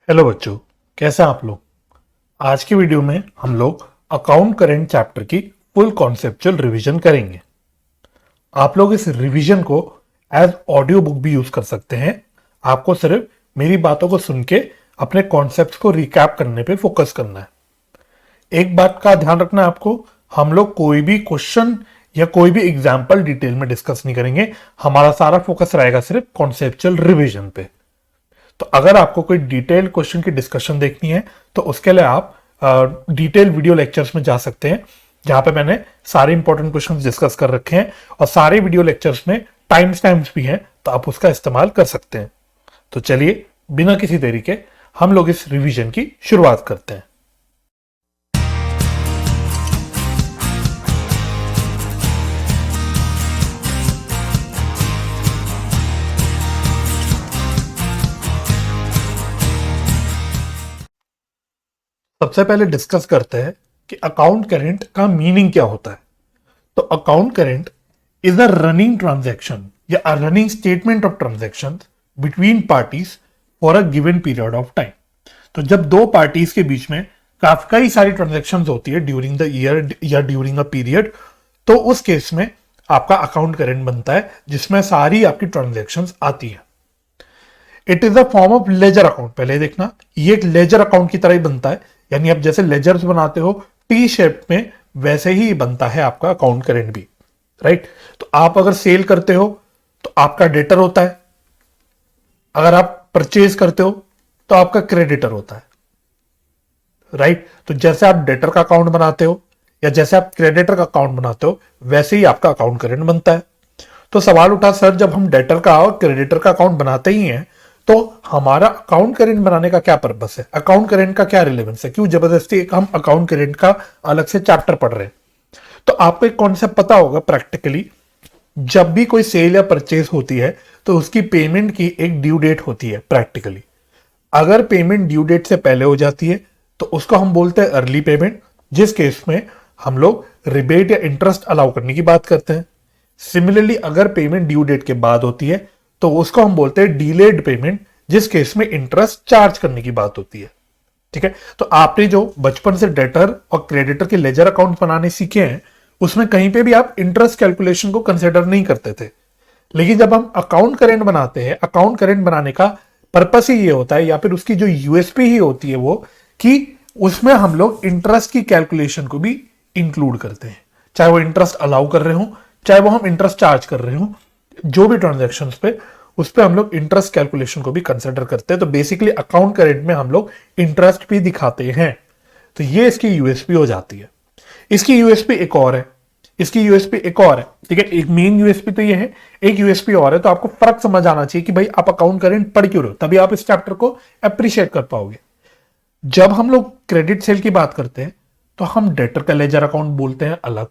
Hello बच्चों, कैसे हैं आप लोग। आज की वीडियो में हम लोग अकाउंट करेंट चैप्टर की फुल कॉन्सेप्चुअल रिवीजन करेंगे। आप लोग इस रिवीजन को एज ऑडियो बुक भी यूज कर सकते हैं। आपको सिर्फ मेरी बातों को सुन के अपने कॉन्सेप्ट्स को रिकैप करने पे फोकस करना है। एक बात का ध्यान रखना है आपको, हम लोग कोई भी क्वेश्चन या कोई भी एग्जाम्पल डिटेल में डिस्कस नहीं करेंगे। हमारा सारा फोकस रहेगा सिर्फ कॉन्सेप्चुअल रिवीजन पे। तो अगर आपको कोई डिटेल क्वेश्चन की डिस्कशन देखनी है तो उसके लिए आप डिटेल वीडियो लेक्चर्स में जा सकते हैं, जहां पे मैंने सारे इंपॉर्टेंट क्वेश्चंस डिस्कस कर रखे हैं और सारे वीडियो लेक्चर्स में टाइम स्टैम्प्स भी हैं, तो आप उसका इस्तेमाल कर सकते हैं। तो चलिए बिना किसी देरी के हम लोग इस रिवीजन की शुरुआत करते हैं। सबसे पहले डिस्कस करते हैं कि अकाउंट करेंट का मीनिंग क्या होता है। तो account current is a running transaction या a running statement of transaction between parties for a given period of time. तो जब दो पार्टीज के बीच में कई सारी ट्रांजैक्शंस होती है ड्यूरिंग द ईयर या ड्यूरिंग अ पीरियड, तो उस केस में आपका अकाउंट करेंट बनता है, जिसमें सारी आपकी ट्रांजैक्शंस आती है। It is a form of ledger account. पहले देखना, ये एक लेजर अकाउंट की तरह ही बनता है, यानी आप जैसे लेजर्स बनाते हो टी शेप में, वैसे ही बनता है आपका अकाउंट करेंट भी, राइट। तो आप अगर सेल करते हो तो आपका डेटर होता है, अगर आप परचेज करते हो तो आपका क्रेडिटर होता है, राइट। तो जैसे आप डेटर का अकाउंट बनाते हो या जैसे आप क्रेडिटर का अकाउंट बनाते हो, वैसे ही आपका अकाउंट करेंट बनता है। तो सवाल उठा, सर जब हम डेटर का और क्रेडिटर का अकाउंट बनाते ही हैं तो हमारा अकाउंट करेंट बनाने का क्या पर्पस है, अकाउंट करेंट का क्या रिलेवेंस है, क्यों जबरदस्ती एक हम अकाउंट करेंट का अलग से चैप्टर पढ़ रहे हैं। तो आपको एक कॉन्सेप्ट पता होगा प्रैक्टिकली, जब भी कोई सेल या परचेज होती है तो उसकी पेमेंट की एक ड्यू डेट होती है प्रैक्टिकली। अगर पेमेंट ड्यू डेट से पहले हो जाती है तो उसको हम बोलते हैं अर्ली पेमेंट, जिस केस में हम लोग रिबेट या इंटरेस्ट अलाउ करने की बात करते हैं। सिमिलरली अगर पेमेंट ड्यू डेट के बाद होती है तो उसको हम बोलते हैं डिलेड पेमेंट, जिस केस में इंटरेस्ट चार्ज करने की बात होती है। ठीक है, तो आपने जो बचपन से डेटर और क्रेडिटर के लेजर अकाउंट बनाने सीखे हैं, उसमें कहीं पे भी आप इंटरेस्ट कैलकुलेशन को कंसिडर नहीं करते थे। लेकिन जब हम अकाउंट करेंट बनाते हैं, अकाउंट करेंट बनाने का पर्पस ही ये होता है, या फिर उसकी जो यूएसपी ही होती है वो, कि उसमें हम लोग इंटरेस्ट की कैलकुलेशन को भी इंक्लूड करते हैं, चाहे वो इंटरेस्ट अलाउ कर रहे हो, चाहे वो हम इंटरेस्ट चार्ज कर रहे हो, जो भी ट्रांजैक्शंस पे, उस पे हम लोग इंटरेस्ट कैलकुलेशन को भी कंसिडर करते हैं। तो बेसिकली अकाउंट करेंट में हम लोग इंटरेस्ट भी दिखाते हैं। तो ये इसकी यूएसपी हो जाती है। इसकी यूएसपी एक और है, इसकी यूएसपी एक और है, ठीक है। एक मेन यूएसपी तो ये है, एक यूएसपी और है। तो आपको फर्क समझ आना चाहिए कि भाई आप अकाउंट करेंट पढ़ क्यों रहे हो, तभी आप इस चैप्टर को अप्रिशिएट कर पाओगे। जब हम लोग क्रेडिट सेल की बात करते हैं तो हम डेटर का लेजर अकाउंट बोलते हैं अलग।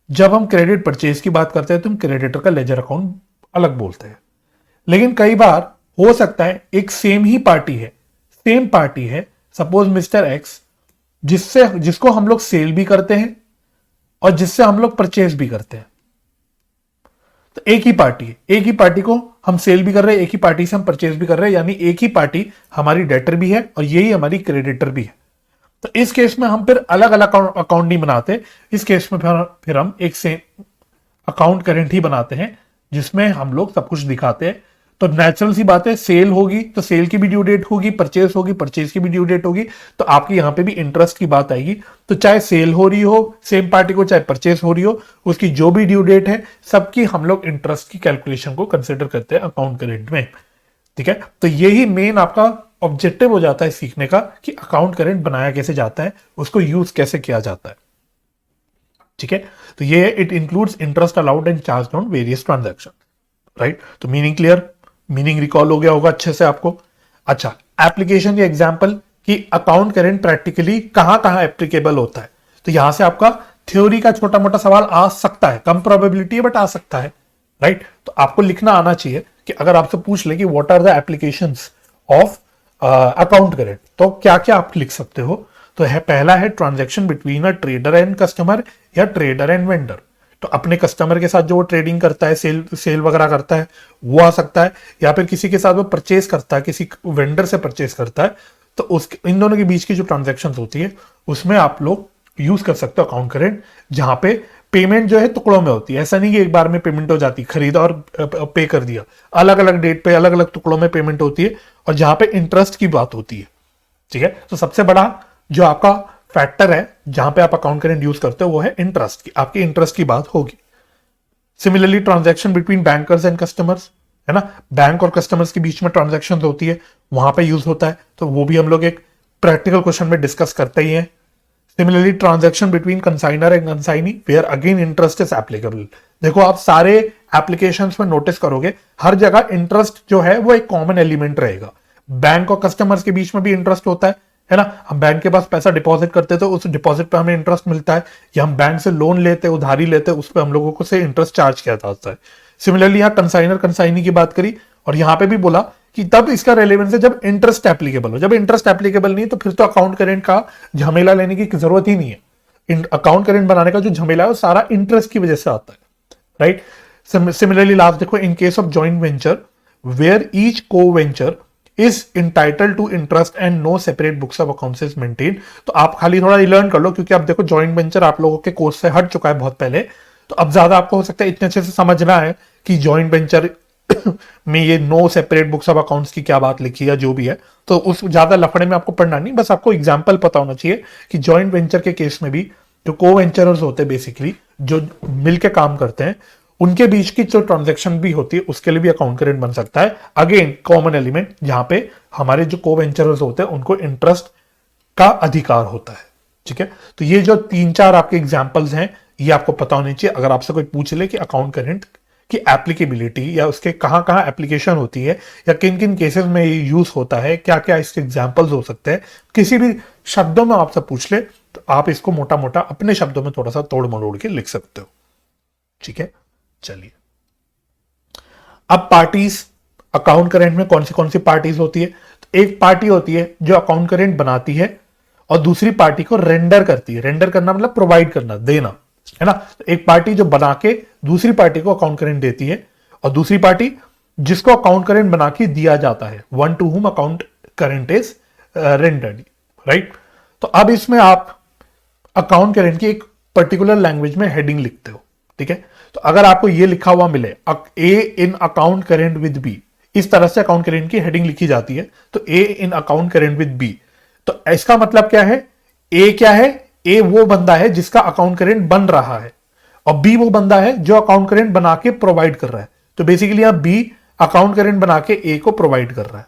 जब हम क्रेडिट परचेज की बात करते हैं तो हम क्रेडिटर का लेजर अकाउंट अलग बोलते हैं। लेकिन कई बार हो सकता है एक सेम ही पार्टी है, सेम पार्टी है, सपोज मिस्टर एक्स, जिसको हम लोग सेल भी करते हैं और जिससे हम लोग परचेज भी करते हैं। तो एक ही पार्टी है, एक ही पार्टी को हम सेल भी कर रहे हैं, एक ही पार्टी से हम परचेज भी कर रहे हैं, यानी एक ही पार्टी हमारी डेटर भी है और यही हमारी क्रेडिटर भी है। तो इस केस में हम फिर अलग अलग अकाउंट नहीं बनाते, इस केस में फिर हम एक सेम अकाउंट करेंट ही बनाते हैं, जिसमें हम लोग सब कुछ दिखाते हैं। तो नेचुरल सी बात है, सेल होगी तो सेल की भी ड्यू डेट होगी, परचेज होगी, परचेज की भी ड्यू डेट होगी, तो आपकी यहां पे भी इंटरेस्ट की बात आएगी। तो चाहे सेल हो रही हो सेम पार्टी को, चाहे परचेज हो रही हो, उसकी जो भी ड्यू डेट है, सबकी हम लोग इंटरेस्ट की कैलकुलेशन को कंसिडर करते हैं अकाउंट करेंट में। ठीक है, तो यही मेन आपका ऑब्जेक्टिव हो जाता है सीखने का, कि अकाउंट करेंट बनाया कैसे जाता है, उसको यूज कैसे किया जाता है। ठीक है, तो ये it includes interest allowed and charge on various transaction, right. तो मीनिंग क्लियर, मीनिंग रिकॉल हो गया होगा अच्छे से आपको। अच्छा, एप्लीकेशन या एग्जांपल कि अकाउंट करेंट प्रैक्टिकली कहां कहां एप्लीकेबल होता है। तो यहां से आपका थ्योरी का छोटा मोटा सवाल आ सकता है, कम प्रोबेबिलिटी है बट आ सकता है, राइट। तो आपको लिखना आना चाहिए कि अगर आपसे पूछ ले कि what are the applications of account current, तो क्या क्या आप लिख सकते हो। तो है, पहला है transaction between a trader and customer या ट्रेडर एंड वेंडर। तो अपने कस्टमर के साथ जो वो ट्रेडिंग करता है, सेल वगैरह करता है, वो आ सकता है, या फिर किसी के साथ वो परचेज करता है, किसी वेंडर से परचेज करता है, तो उस इन दोनों के बीच की जो ट्रांजेक्शन होती है उसमें आप लोग यूज कर सकते हो अकाउंट करेंट, जहां पे पेमेंट जो है टुकड़ों में होती है। ऐसा नहीं कि एक बार में पेमेंट हो जाती, खरीदा और पे कर दिया, अलग अलग डेट पे अलग अलग टुकड़ों में पेमेंट होती है, और जहां पे इंटरेस्ट की बात होती है। ठीक है, तो सबसे बड़ा जो आपका फैक्टर है जहां पे आप अकाउंट करेंट यूज करते हो वो है इंटरेस्ट की, आपकी इंटरेस्ट की बात होगी। Similarly transaction between bankers and customers, है ना, बैंक और कस्टमर्स के बीच में ट्रांजैक्शन होती है, वहां पे यूज होता है, तो वो भी हम लोग एक प्रैक्टिकल क्वेश्चन में डिस्कस करते ही हैं। Similarly transaction between consignor and consignee where again interest is applicable. देखो आप सारे एप्लीकेशंस में नोटिस करोगे हर जगह इंटरेस्ट जो है वो एक कॉमन एलिमेंट रहेगा। बैंक और कस्टमर्स के बीच में भी इंटरेस्ट होता है ना, हम बैंक के पास पैसा डिपॉजिट करते हैं तो उस डिपॉजिट पे हमें इंटरेस्ट मिलता है, या हम बैंक से लोन लेते हैं, उधारी लेते हैं, उस पर हम लोगों को से इंटरेस्ट चार्ज किया जाता है। सिमिलरली यहाँ कंसाइनर कंसाइनी की बात करी, और यहाँ पे भी बोला कि तब इसका रेलेवेंस है जब इंटरेस्ट एप्लीकेबल हो। जब इंटरेस्ट एप्लीकेबल नहीं तो फिर तो अकाउंट करेंट का झमेला लेने की जरूरत ही नहीं है। अकाउंट करेंट बनाने का जो झमेला है वो सारा इंटरेस्ट की वजह से आता है, राइट। सिमिलरली लास्ट देखो, in case of joint venture where each co venture is entitle to interest and no separate books of accounts is maintain. तो आप खाली थोड़ा लर्न कर लो, क्योंकि आप देखो जॉइंट वेंचर आप लोगों के कोर्स से हट चुका है बहुत पहले, तो अब ज्यादा आपको हो सकता है इतने अच्छे से समझना है कि जॉइंट वेंचर में ये no separate books of accounts की क्या बात लिखी है, जो भी है, तो उस ज्यादा लफड़े में आपको पढ़ना नहीं, बस आपको एग्जाम्पल पता होना चाहिए कि जॉइंट वेंचर के केस में भी जो को वेंचरर्स होते हैं, बेसिकली जो मिलके काम करते हैं, उनके बीच की जो ट्रांजैक्शन भी होती है उसके लिए भी अकाउंट करेंट बन सकता है। अगेन कॉमन एलिमेंट, जहां पे हमारे जो को वेंचरर्स होते हैं उनको इंटरेस्ट का अधिकार होता है। ठीक है, तो ये जो 3-4 आपके एग्जाम्पल्स हैं ये आपको पता होने चाहिए। अगर आपसे कोई पूछ ले कि अकाउंट करेंट की एप्लीकेबिलिटी या उसके कहां कहां एप्लीकेशन होती है या किन किन केसेस में ये यूज होता है, क्या क्या इसके एग्जाम्पल्स हो सकते हैं, किसी भी शब्दों में आपसे पूछ ले तो आप इसको मोटा मोटा अपने शब्दों में थोड़ा सा तोड़ मरोड़ के लिख सकते हो। ठीक है, चलिए अब पार्टीज, अकाउंट करेंट में कौन सी पार्टीज होती है। तो एक पार्टी होती है जो अकाउंट करेंट बनाती है और दूसरी पार्टी को रेंडर करती है। रेंडर करना मतलब प्रोवाइड करना, देना, है ना। तो एक पार्टी जो बना के दूसरी पार्टी को अकाउंट करेंट देती है, और दूसरी पार्टी जिसको अकाउंट करेंट बना के दिया जाता है, one to whom account current is rendered, right. तो अब इसमें आप अकाउंट करेंट की एक पर्टिकुलर लैंग्वेज में हेडिंग लिखते हो। ठीक है, तो अगर आपको ये लिखा हुआ मिले ए इन अकाउंट करेंट विद बी, इस तरह से अकाउंट करेंट की हेडिंग लिखी जाती है, तो ए इन अकाउंट करेंट विद बी, तो इसका मतलब क्या है, ए क्या है, ए वो बंदा है जिसका अकाउंट करेंट बन रहा है, और बी वो बंदा है जो अकाउंट करेंट बना के प्रोवाइड कर रहा है। तो बेसिकली यहां बी अकाउंट करेंट बना के ए को प्रोवाइड कर रहा है।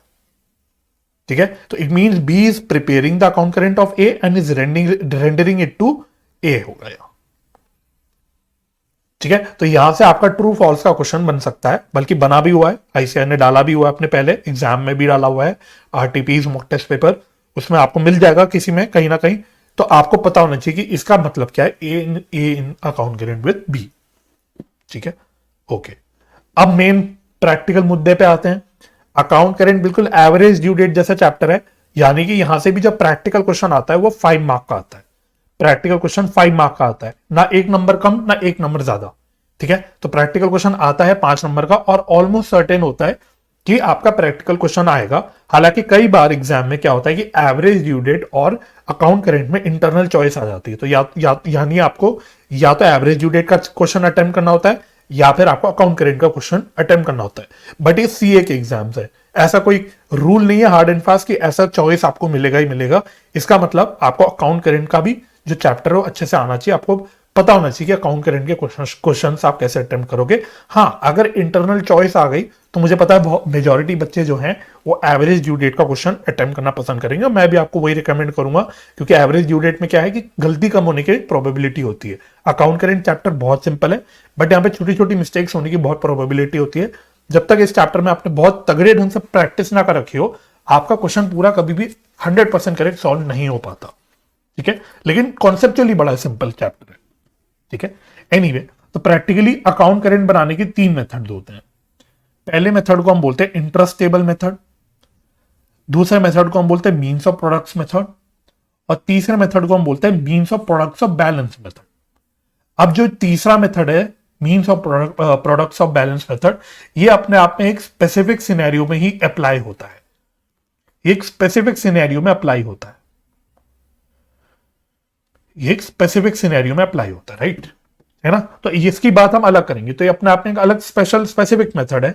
ठीक है, तो it means B is preparing the account current of A and is rendering it to A हो गया। ठीक है, तो यहां से आपका ट्रू फॉल्स का क्वेश्चन बन सकता है, बल्कि बना भी हुआ है, आईसीआर ने डाला भी हुआ है अपने पहले एग्जाम में भी डाला हुआ है, आरटीपी मॉक टेस्ट पेपर, उसमें आपको मिल जाएगा किसी में कहीं ना कहीं। तो आपको पता होना चाहिए कि इसका मतलब क्या है, ए इन अकाउंट करेंट विद बी। ठीक है, ओके। अब मेन प्रैक्टिकल मुद्दे पे आते हैं। अकाउंट करेंट बिल्कुल एवरेज ड्यू डेट जैसा चैप्टर है, यानी कि यहां से भी जब प्रैक्टिकल क्वेश्चन आता है वो 5 मार्क का आता है। प्रैक्टिकल क्वेश्चन 5 मार्क का आता है, ना 1 नंबर कम ना 1 नंबर ज्यादा। ठीक है, तो प्रैक्टिकल क्वेश्चन आता है 5 नंबर का, और ऑलमोस्ट सर्टेन होता है कि आपका प्रैक्टिकल क्वेश्चन आएगा। हालांकि कई बार एग्जाम में क्या होता है कि एवरेज ड्यू डेट और अकाउंट करेंट में इंटरनल चॉइस आ जाती है, तो यानी आपको या तो एवरेज ड्यू डेट का क्वेश्चन अटेम्प्ट करना होता है या फिर आपको अकाउंट करेंट का क्वेश्चन अटेम्प्ट करना होता है। बट ये सीए के एग्जाम्स है, ऐसा कोई रूल नहीं है हार्ड एंड फास्ट कि ऐसा चॉइस आपको मिलेगा ही मिलेगा। इसका मतलब आपको अकाउंट करेंट का भी जो चैप्टर है वो अच्छे से आना चाहिए, आपको पता होना चाहिए कि अकाउंट करेंट के क्वेश्चंस आप कैसे अटेम्प्ट करोगे। हाँ, अगर इंटरनल चॉइस आ गई तो मुझे पता है मेजॉरिटी बच्चे जो हैं वो एवरेज ड्यू डेट का क्वेश्चन अटेम्प्ट करना पसंद करेंगे। मैं भी आपको वही रिकमेंड करूंगा, क्योंकि एवरेज ड्यू डेट में क्या है कि गलती कम होने की प्रोबेबिलिटी होती है। अकाउंट करेंट चैप्टर बहुत सिंपल है, बट यहाँ पे छोटी छोटी मिस्टेक्स होने की बहुत प्रोबेबिलिटी होती है। जब तक इस चैप्टर में आपने बहुत तगड़े ढंग से प्रैक्टिस ना कर रखी हो, आपका क्वेश्चन पूरा कभी भी 100% करेक्ट सॉल्व नहीं हो पाता। ठीक है, लेकिन कॉन्सेप्चुअली बड़ा सिंपल चैप्टर है। ठीक है, एनीवे, तो प्रैक्टिकली अकाउंट करेंट बनाने के 3 मेथड होते हैं। पहले मेथड को हम बोलते हैं इंटरेस्ट टेबल मेथड, दूसरे मेथड को हम बोलते हैं मीन्स ऑफ प्रोडक्ट्स मेथड, और तीसरे मेथड को हम बोलते हैं means of products of balance method. अब जो तीसरा मेथड है means of products of balance method, ये अपने आप में एक स्पेसिफिक सिनेरियो में ही अप्लाई होता है, एक स्पेसिफिक सिनेरियो में अप्लाई होता है, ये एक स्पेसिफिक सिनेरियो में अप्लाई होता है, राइट, है ना। तो इसकी बात हम अलग करेंगे, तो ये अपने आप में एक अलग स्पेशल स्पेसिफिक मेथड है,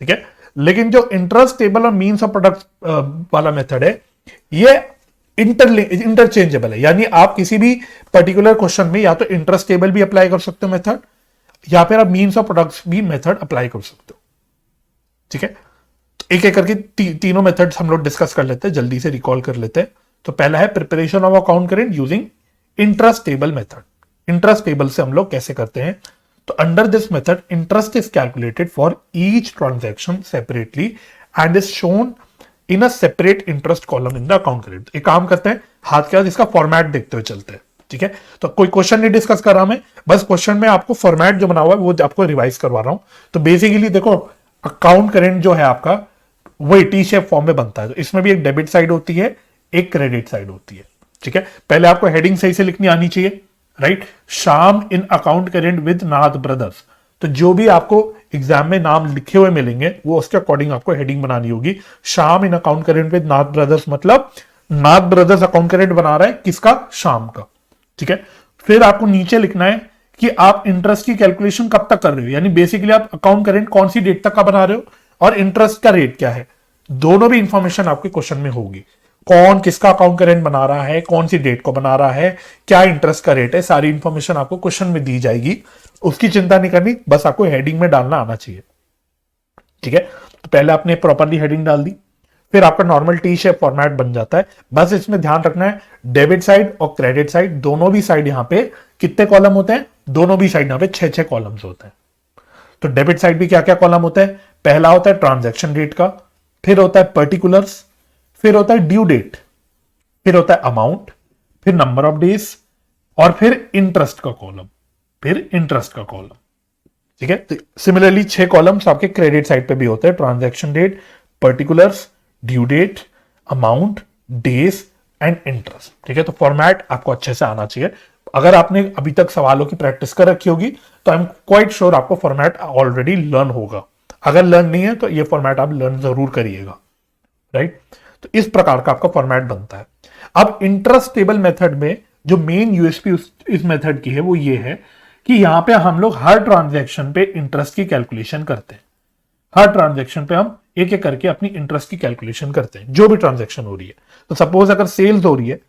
ठीक है। लेकिन जो इंटरेस्ट टेबल और मीन्स ऑफ प्रोडक्ट वाला मेथड है, ये इंटरचेंजेबल है, यानी आप किसी भी पर्टिकुलर क्वेश्चन में या तो इंटरेस्ट टेबल भी अप्लाई कर सकते हो मेथड, या फिर आप मीन्स ऑफ प्रोडक्ट्स भी मेथड अप्लाई कर सकते हो, ठीक है। तो एक एक करके तीनों मेथड्स हम लोग डिस्कस कर लेते हैं, जल्दी से रिकॉल कर लेते हैं। तो पहला है preparation of account current using interest table method. Interest table से हम लोग कैसे करते हैं, तो under this method interest is calculated for each transaction separately and is shown in a separate interest column in the account current. एक काम करते हैं, हाथ के हाथ इसका फॉर्मेट देखते हुए चलते हैं, ठीक है। तो कोई क्वेश्चन नहीं डिस्कस कर रहा मैं, बस क्वेश्चन में आपको फॉर्मेट जो बना हुआ है वो आपको रिवाइज करवा रहा हूं। तो बेसिकली देखो, अकाउंट करेंट जो है आपका वही टी शेप फॉर्म में बनता है। तो इसमें भी एक डेबिट साइड होती है, एक क्रेडिट साइड होती है, ठीक है। पहले आपको हेडिंग सही से लिखनी आनी चाहिए, right. Shyam in account current with Nath brothers, तो जो भी आपको एग्जाम में नाम लिखे हुए मिलेंगे वो उसके अकॉर्डिंग आपको हेडिंग बनानी होगी। Shyam in account current with Nath brothers, मतलब नाथ ब्रदर्स अकाउंट करेंट बना रहा है किसका, श्याम का, ठीक है। फिर आपको नीचे लिखना है कि आप इंटरेस्ट की कैलकुलेशन कब तक कर रहे हो, यानी बेसिकली आप अकाउंट करेंट कौन सी डेट तक का बना रहे हो और इंटरेस्ट का रेट क्या है, दोनों भी इंफॉर्मेशन आपके क्वेश्चन में होगी। कौन किसका अकाउंट करेंट बना रहा है, कौन सी डेट को बना रहा है, क्या इंटरेस्ट का रेट है, सारी इंफॉर्मेशन आपको क्वेश्चन में दी जाएगी। उसकी चिंता नहीं करनी, बस आपको हेडिंग में डालना आना चाहिए, ठीक है। तो पहले आपने प्रॉपरली हेडिंग डाल दी, फिर आपका नॉर्मल टी शेप फॉर्मेट बन जाता है। बस इसमें ध्यान रखना है, डेबिट साइड और क्रेडिट साइड दोनों भी साइड यहां पे कितने कॉलम होते हैं, दोनों भी साइड यहां पे 6 कॉलम्स होते हैं। तो डेबिट साइड भी क्या क्या कॉलम होता है, पहला होता है ट्रांजैक्शन डेट का, फिर होता है पर्टिकुलर्स, फिर होता है ड्यू डेट, फिर होता है अमाउंट, फिर नंबर ऑफ डेज और फिर इंटरेस्ट का कॉलम, फिर इंटरेस्ट का कॉलम, ठीक है। तो सिमिलरली 6 कॉलम्स आपके क्रेडिट साइड पे भी होते हैं, transaction date, particulars, due date, amount, days and interest, ठीक है। तो फॉर्मेट आपको अच्छे से आना चाहिए। अगर आपने अभी तक सवालों की प्रैक्टिस कर रखी होगी तो आई एम क्वाइट श्योर आपको फॉर्मेट ऑलरेडी लर्न होगा। अगर लर्न नहीं है तो ये फॉर्मेट आप लर्न जरूर करिएगा, राइट। तो इस प्रकार का आपका फॉर्मेट बनता है। अब इंटरेस्ट टेबल मेथड में जो मेन यूएसपी इस मेथड की है वो ये है कि यहां पे हम लोग हर ट्रांजैक्शन पे इंटरेस्ट की कैलकुलेशन करते हैं। हर ट्रांजैक्शन पे हम एक एक करके अपनी इंटरेस्ट की कैलकुलेशन करते हैं, जो भी ट्रांजैक्शन हो रही है। तो सपोज अगर सेल्स हो रही है,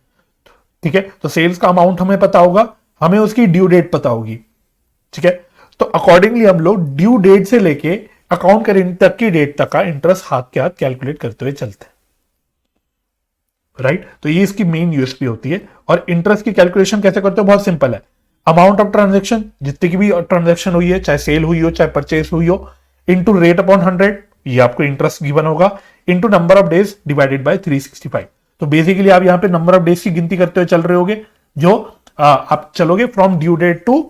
ठीक है, तो सेल्स का अमाउंट हमें पता होगा, हमें उसकी ड्यू डेट पता होगी, ठीक है। तो अकॉर्डिंगली हम लोग ड्यू डेट से लेके अकाउंट करेंट तक की डेट तक का इंटरेस्ट हाथ के हाथ कैलकुलेट करते हुए चलते हैं, राइट। तो ये इसकी मेन यूएसपी होती है। और इंटरेस्ट की कैलकुलेशन कैसे करते हो, बहुत सिंपल है। अमाउंट ऑफ ट्रांजैक्शन, जितनी की भी ट्रांजैक्शन हुई है, चाहे सेल हुई हो चाहे परचेस हुई हो, इनटू रेट अपॉन 100, ये आपको इंटरेस्ट गिवन होगा, into number of days divided by 365। तो बेसिकली आप यहां पे नंबर ऑफ डेज की गिनती करते हुए चल रहे होगे, जो आप चलोगे from due date to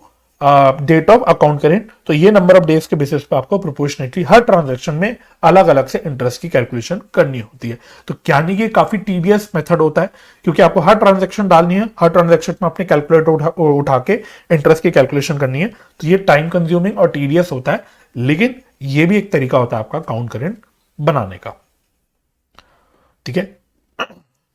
date of account current. तो ये नंबर ऑफ डेज के बेसिस पे आपको प्रोपोर्शनेटली हर ट्रांजैक्शन में अलग अलग से इंटरेस्ट की कैलकुलेशन करनी होती है। तो क्या नहीं, ये काफी टीडियस मेथड होता है, क्योंकि आपको हर ट्रांजैक्शन डालनी है, हर ट्रांजैक्शन में अपने कैलकुलेटर उठा के इंटरेस्ट की कैलकुलेशन करनी है। तो ये टाइम कंज्यूमिंग और टीडियस होता है, लेकिन ये भी एक तरीका होता है आपका अकाउंट करेंट बनाने का, ठीक है।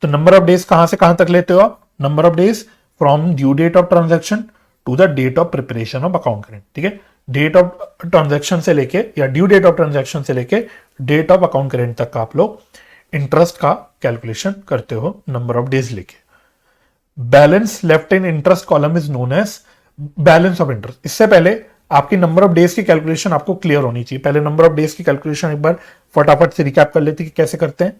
तो नंबर ऑफ डेज कहां से कहां तक लेते हो आप, number of days from due date of transaction to the date of preparation of account current, ठीक है। डेट ऑफ ट्रांजैक्शन से लेके या ड्यू डेट ऑफ ट्रांजैक्शन से लेके डेट ऑफ अकाउंट करेंट तक का आप लोग इंटरेस्ट का कैलकुलेशन करते हो नंबर ऑफ डेज लेके। Balance left in interest column is known as balance of interest. इससे पहले आपकी नंबर ऑफ डेज की कैलकुलेशन आपको क्लियर होनी चाहिए। पहले नंबर ऑफ डेज की कैलकुलेशन एक बार फटाफट से रिकैप कर लेते हैं कि कैसे करते हैं।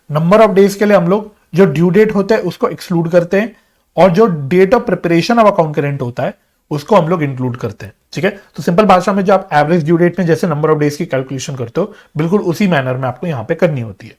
नंबर ऑफ डेज के लिए हम लोग जो ड्यू डेट होता है उसको एक्सक्लूड करते हैं, और जो date of preparation of account current होता है उसको हम लोग इंक्लूड करते हैं, ठीक है। तो सिंपल भाषा में जो आप एवरेज ड्यू डेट में जैसे नंबर ऑफ डेज की कैलकुलेशन करते हो, बिल्कुल उसी मैनर में आपको यहां पे करनी होती है।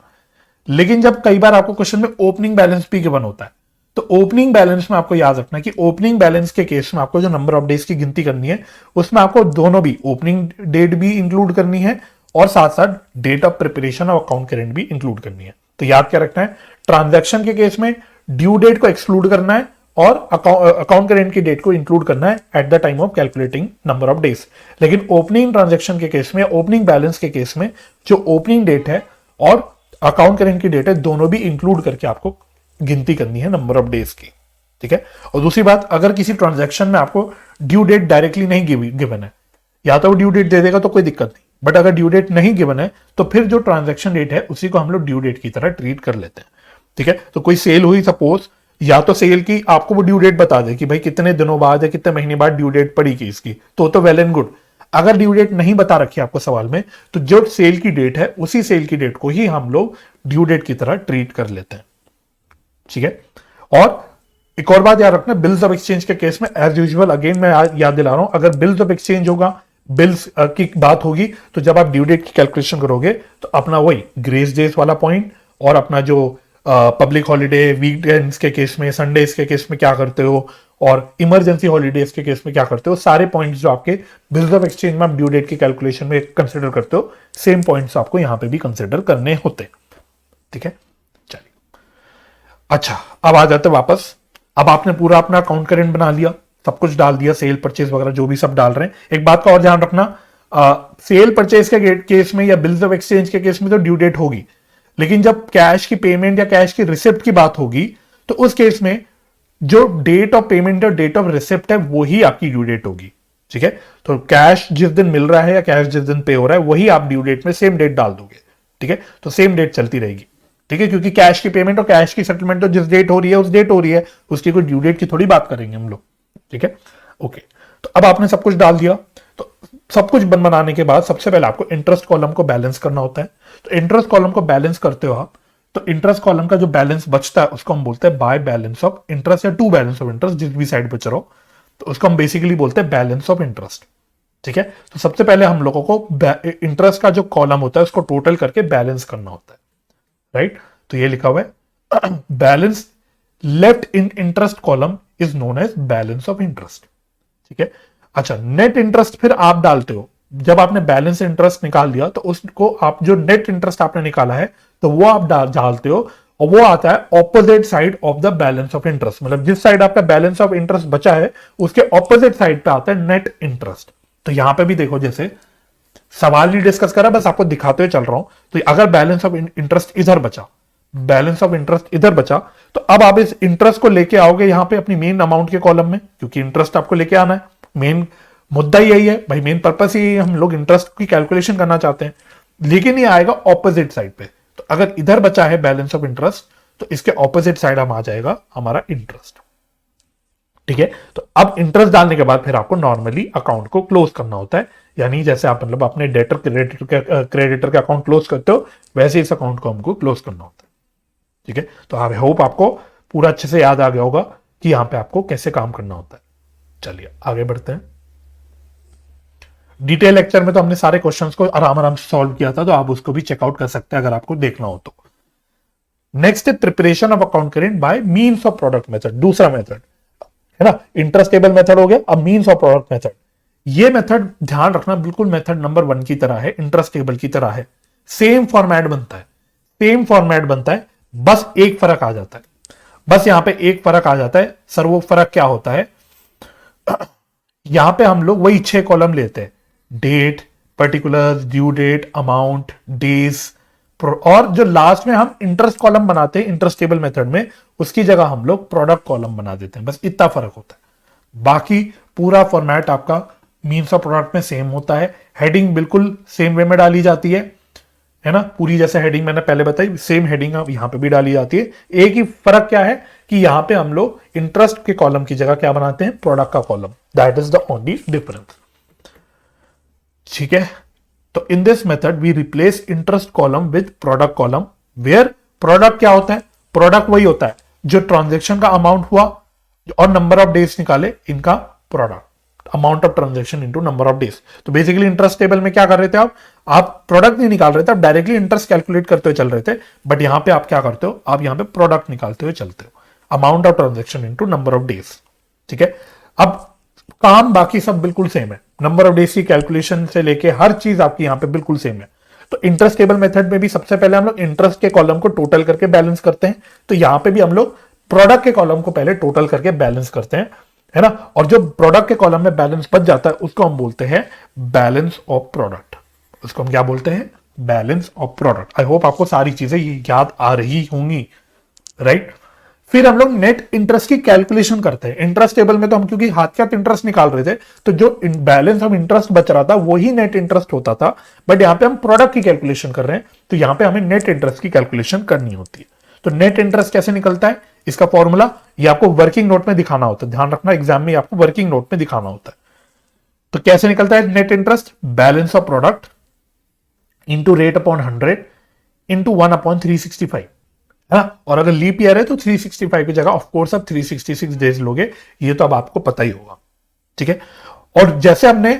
लेकिन जब कई बार आपको क्वेश्चन में ओपनिंग बैलेंस भी गिवन होता है, तो ओपनिंग बैलेंस में आपको याद रखना है कि ओपनिंग बैलेंस के केस में आपको जो नंबर ऑफ डेज की गिनती करनी है उसमें आपको दोनों भी ओपनिंग डेट भी इंक्लूड करनी है और साथ साथ date of preparation of account current भी इंक्लूड करनी है। तो याद क्या रखना है, ट्रांजैक्शन के केस में ड्यू डेट को एक्सक्लूड करना है और अकाउंट करेंट की डेट को इंक्लूड करना है at the time of calculating number of days. लेकिन ओपनिंग ट्रांजैक्शन के केस में, ओपनिंग बैलेंस के केस में, जो ओपनिंग डेट है और अकाउंट करेंट की डेट है, दोनों भी इंक्लूड करके आपको गिनती करनी है नंबर ऑफ डेज की। ठीक है। और दूसरी बात, अगर किसी ट्रांजैक्शन में आपको ड्यू डेट डायरेक्टली नहीं गिवन है, या तो वो ड्यू डेट दे देगा तो कोई दिक्कत नहीं, बट अगर ड्यू डेट नहीं गिवन है तो फिर जो ट्रांजैक्शन डेट है उसी को हम लोग ड्यू डेट की तरह ट्रीट कर लेते हैं। ठीक है। तो कोई सेल हुई सपोज, या तो सेल की आपको वो ड्यू डेट बता दे कि भाई कितने दिनों बाद या कितने महीने बाद ड्यू डेट पड़ी की इसकी, तो वेल एंड गुड। अगर ड्यू डेट नहीं बता रखी आपको सवाल में, तो जो सेल की डेट है उसी सेल की डेट को ही हम लोग ड्यू डेट की तरह ट्रीट कर लेते हैं। ठीक है। और एक और बात याद रखना, बिल्स ऑफ एक्सचेंज के केस में एज यूजुअल, अगेन मैं याद दिला रहा हूं, अगर बिल्स ऑफ एक्सचेंज होगा, बिल्स की बात होगी, तो जब आप ड्यू डेट की कैलकुलेशन करोगे तो अपना वही ग्रेस डेज वाला पॉइंट और अपना जो पब्लिक हॉलीडे, वीकेंड्स के केस में, संडेज के केस में क्या करते हो, और इमरजेंसी हॉलीडेज के केस में क्या करते हो, सारे पॉइंट्स जो आपके बिल्स ऑफ एक्सचेंज में आप ड्यू डेट की कैलकुलेशन में कंसिडर करते हो, सेम पॉइंट्स आपको यहां पे भी कंसिडर करने होते हैं। ठीक है। चलिए, अच्छा अब आ जाते वापस। अब आपने पूरा अपना अकाउंट करेंट बना लिया, सब कुछ डाल दिया, सेल परचेज वगैरह जो भी सब डाल रहे हैं। एक बात का और ध्यान रखना, सेल परचेज के केस में या बिल्स ऑफ एक्सचेंज के केस में तो ड्यू डेट होगी, लेकिन जब कैश की पेमेंट या कैश की रिसिप्ट की बात होगी तो उस केस में जो डेट ऑफ पेमेंट और डेट ऑफ रिसिप्ट है वही आपकी ड्यू डेट होगी। ठीक है। तो कैश जिस दिन मिल रहा है या कैश जिस दिन पे हो रहा है वही आप ड्यू डेट में सेम डेट डाल दोगे। ठीक है। तो सेम डेट चलती रहेगी। ठीक है। क्योंकि कैश की पेमेंट और कैश की सेटलमेंट तो जिस डेट हो रही है उस डेट हो रही है, उसकी कोई ड्यू डेट की थोड़ी बात करेंगे हम लोग। ठीक है। ओके। तो अब आपने सब कुछ डाल दिया, तो सब कुछ बनाने के बाद सबसे पहले आपको इंटरेस्ट कॉलम को बैलेंस करना होता है। तो इंटरेस्ट कॉलम को बैलेंस करते हो आप, तो इंटरेस्ट कॉलम का जो बैलेंस बचता है उसको हम बोलते हैं बाय बैलेंस ऑफ इंटरेस्ट या टू बैलेंस ऑफ इंटरेस्ट, जिस भी साइड बच रहा हो, तो उसको हम बेसिकली बोलते हैं बैलेंस ऑफ इंटरेस्ट। ठीक है। तो सबसे पहले हम लोगों को इंटरेस्ट का जो कॉलम होता है उसको टोटल करके बैलेंस करना होता है। राइट। तो ये लिखा हुआ है balance left in interest column is known as balance of interest. ठीक है। अच्छा, नेट इंटरेस्ट फिर आप डालते हो। जब आपने बैलेंस इंटरेस्ट निकाल दिया तो उसको आप जो नेट इंटरेस्ट आपने निकाला है तो वो आप डालते हो, और वो आता है opposite side of the balance of interest. मतलब जिस साइड आपका बैलेंस ऑफ इंटरेस्ट बचा है उसके ऑपोजिट साइड पे आता है नेट इंटरेस्ट। तो यहां पे भी देखो, जैसे सवाल नहीं डिस्कस करा, बस आपको दिखाते हुए चल रहा हूं। तो अगर बैलेंस ऑफ इंटरेस्ट इधर बचा, बैलेंस ऑफ इंटरेस्ट इधर बचा, तो अब आप इस इंटरेस्ट को लेके आओगे यहां पे अपनी मेन अमाउंट के कॉलम में, क्योंकि इंटरेस्ट आपको लेके आना है। मेन मुद्दा यही है भाई, मेन पर्पस ही हम लोग इंटरेस्ट की कैलकुलेशन करना चाहते हैं, लेकिन ये आएगा ऑपोजिट साइड पे। तो अगर इधर बचा है बैलेंस ऑफ इंटरेस्ट तो इसके ऑपोजिट साइड हम आ जाएगा हमारा इंटरेस्ट। ठीक है। तो अब इंटरेस्ट डालने के बाद फिर आपको नॉर्मली अकाउंट को क्लोज करना होता है, यानी जैसे आप मतलब अपने डेटर क्रेडिटर के अकाउंट क्लोज करते हो वैसे इस अकाउंट को हमको क्लोज करना होता है। ठीक है। तो आई होप आपको पूरा अच्छे से याद आ गया होगा कि यहां पे आपको कैसे काम करना होता है। चलिए आगे बढ़ते हैं। डिटेल लेक्चर में तो हमने सारे क्वेश्चंस को आराम आराम से सॉल्व किया था, तो आप उसको भी चेकआउट कर सकते हैं अगर आपको देखना हो तो। नेक्स्ट है preparation of account current by means of product method. दूसरा मेथड है ना, इंटरेस्ट टेबल मेथड हो गया, अब मींस ऑफ प्रोडक्ट मेथड। ये मेथड ध्यान रखना बिल्कुल मेथड नंबर 1 की तरह है, इंटरेस्ट टेबल की तरह है, सेम फॉर्मेट बनता है, सेम फॉर्मेट बनता है, बस एक फर्क आ जाता है। बस यहां पे एक फर्क आ जाता है। सर वो फर्क क्या होता है? यहां पे हम लोग वही 6 कॉलम लेते हैं, date, particular, due date, amount, days, और जो लास्ट में हम इंटरेस्ट कॉलम बनाते हैं इंटरेस्ट टेबल मेथड में, उसकी जगह हम लोग प्रोडक्ट कॉलम बना देते हैं। बस इतना फर्क होता है, बाकी पूरा फॉर्मेट आपका मीन्स ऑफ प्रोडक्ट में सेम होता है। हेडिंग बिल्कुल सेम वे में डाली जाती है ना, पूरी जैसे हेडिंग मैंने पहले बताई सेम हेडिंग यहां पे भी डाली जाती है। एक ही फर्क क्या है कि यहां पे हम लोग इंटरेस्ट के कॉलम की जगह क्या बनाते हैं, प्रोडक्ट का column. That is the only difference. ठीक है। तो in this method we replace interest column with product column, where product क्या होता है, प्रोडक्ट वही होता है जो ट्रांजेक्शन का अमाउंट हुआ और नंबर ऑफ डेज निकाले, इनका product, amount of transaction into number of days. तो बेसिकली इंटरेस्ट टेबल में क्या कर रहे थे आप प्रोडक्ट नहीं निकाल रहे थे, आप डायरेक्टली इंटरेस्ट कैलकुलेट करते हुए चल रहे थे, बट यहां पे आप क्या करते हो, आप यहां पे प्रोडक्ट निकालते हुए चलते हो, amount of transaction into number of days. ठीक है। अब काम बाकी सब बिल्कुल सेम है, नंबर ऑफ डेज की कैलकुलेशन से लेके हर चीज आपकी यहां पे बिल्कुल सेम है। तो इंटरेस्ट टेबल मेथड में भी सबसे पहले हम लोग इंटरेस्ट के कॉलम को टोटल करके बैलेंस करते हैं, तो यहां पे भी हम लोग प्रोडक्ट के कॉलम को पहले टोटल करके बैलेंस करते हैं, है ना, और जो प्रोडक्ट के कॉलम में बैलेंस बच जाता है उसको हम बोलते हैं बैलेंस ऑफ प्रोडक्ट। उसको हम क्या बोलते हैं? Balance of product. I hope आपको सारी चीजें याद आ रही होंगी, राइट। फिर हम लोग नेट इंटरेस्ट की कैलकुलेशन करते हैं। इंटरेस्ट टेबल में तो हम क्योंकि हाथ के हाथ इंटरेस्ट निकाल रहे थे, तो जो बैलेंस ऑफ इंटरेस्ट बच रहा था वही नेट इंटरेस्ट होता था, बट यहां पे हम प्रोडक्ट की कैलकुलेशन कर रहे हैं, तो यहां पे हमें नेट इंटरेस्ट की कैलकुलेशन करनी होती है। तो नेट इंटरेस्ट कैसे निकलता है, इसका फॉर्मूला ये आपको वर्किंग नोट में दिखाना होता है, ध्यान रखना एग्जाम में आपको वर्किंग नोट में दिखाना होता है। तो कैसे निकलता है net interest? Balance of product into rate upon 100 into 1/365, है ना। और अगर लीप ईयर है तो 365 की जगह ऑफकोर्स आप 366 डेज लोगे, ये तो अब आपको पता ही होगा, ठीक है। और जैसे हमने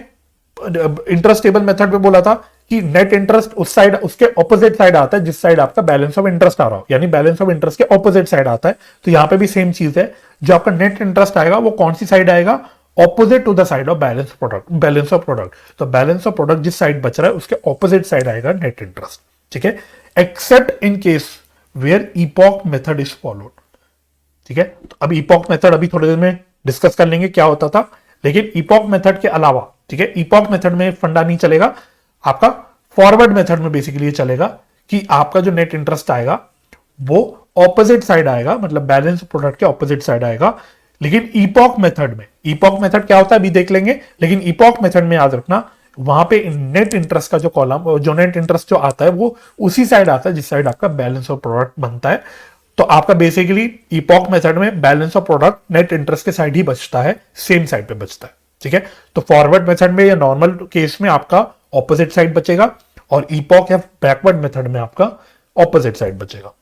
इंटरेस्ट टेबल मेथड में बोला था कि नेट इंटरेस्ट उस साइड, उसके ऑपोजिट साइड आता है जिस साइड आपका बैलेंस ऑफ इंटरेस्ट आ रहा हो, यानी बैलेंस ऑफ इंटरेस्ट के ऑपोजिट साइड आता है। तो यहां पे भी सेम चीज है, जो आपका नेट इंटरेस्ट आएगा वो कौन सी साइड आएगा? Opposite to the side of balance product, balance of product. तो बैलेंस ऑफ प्रोडक्ट जिस साइड बच रहा है उसके ऑपोजिट साइड आएगा नेट इंटरेस्ट, ठीक है, except in case where epoch method is followed, ठीक है। तो अब इपॉक मेथड अभी थोड़ी देर में डिस्कस कर लेंगे क्या होता था, लेकिन इपॉक मेथड के अलावा, ठीक है, इपॉक मेथड में फंडा नहीं चलेगा, आपका फॉरवर्ड मेथड में बेसिकली ये चलेगा कि आपका जो नेट इंटरेस्ट आएगा वो ऑपोजिट साइड आएगा, मतलब बैलेंस प्रोडक्ट के ऑपोजिट साइड आएगा। लेकिन इपॉक मेथड में, इपॉक मेथड क्या होता है अभी देख लेंगे, लेकिन इपॉक मेथड में याद रखना वहां पे नेट इंटरेस्ट का जो कॉलम, जो नेट इंटरेस्ट जो आता है वो उसी साइड आता है जिस साइड आपका बैलेंस ऑफ प्रोडक्ट बनता है। तो आपका बेसिकली इपॉक मेथड में balance of product net interest के साइड ही बचता है, सेम साइड पे बचता है, ठीक है। तो फॉरवर्ड मेथड में या नॉर्मल केस में आपका ऑपोजिट साइड बचेगा, और इपॉक या बैकवर्ड मेथड में आपका ऑपोजिट साइड बचेगा,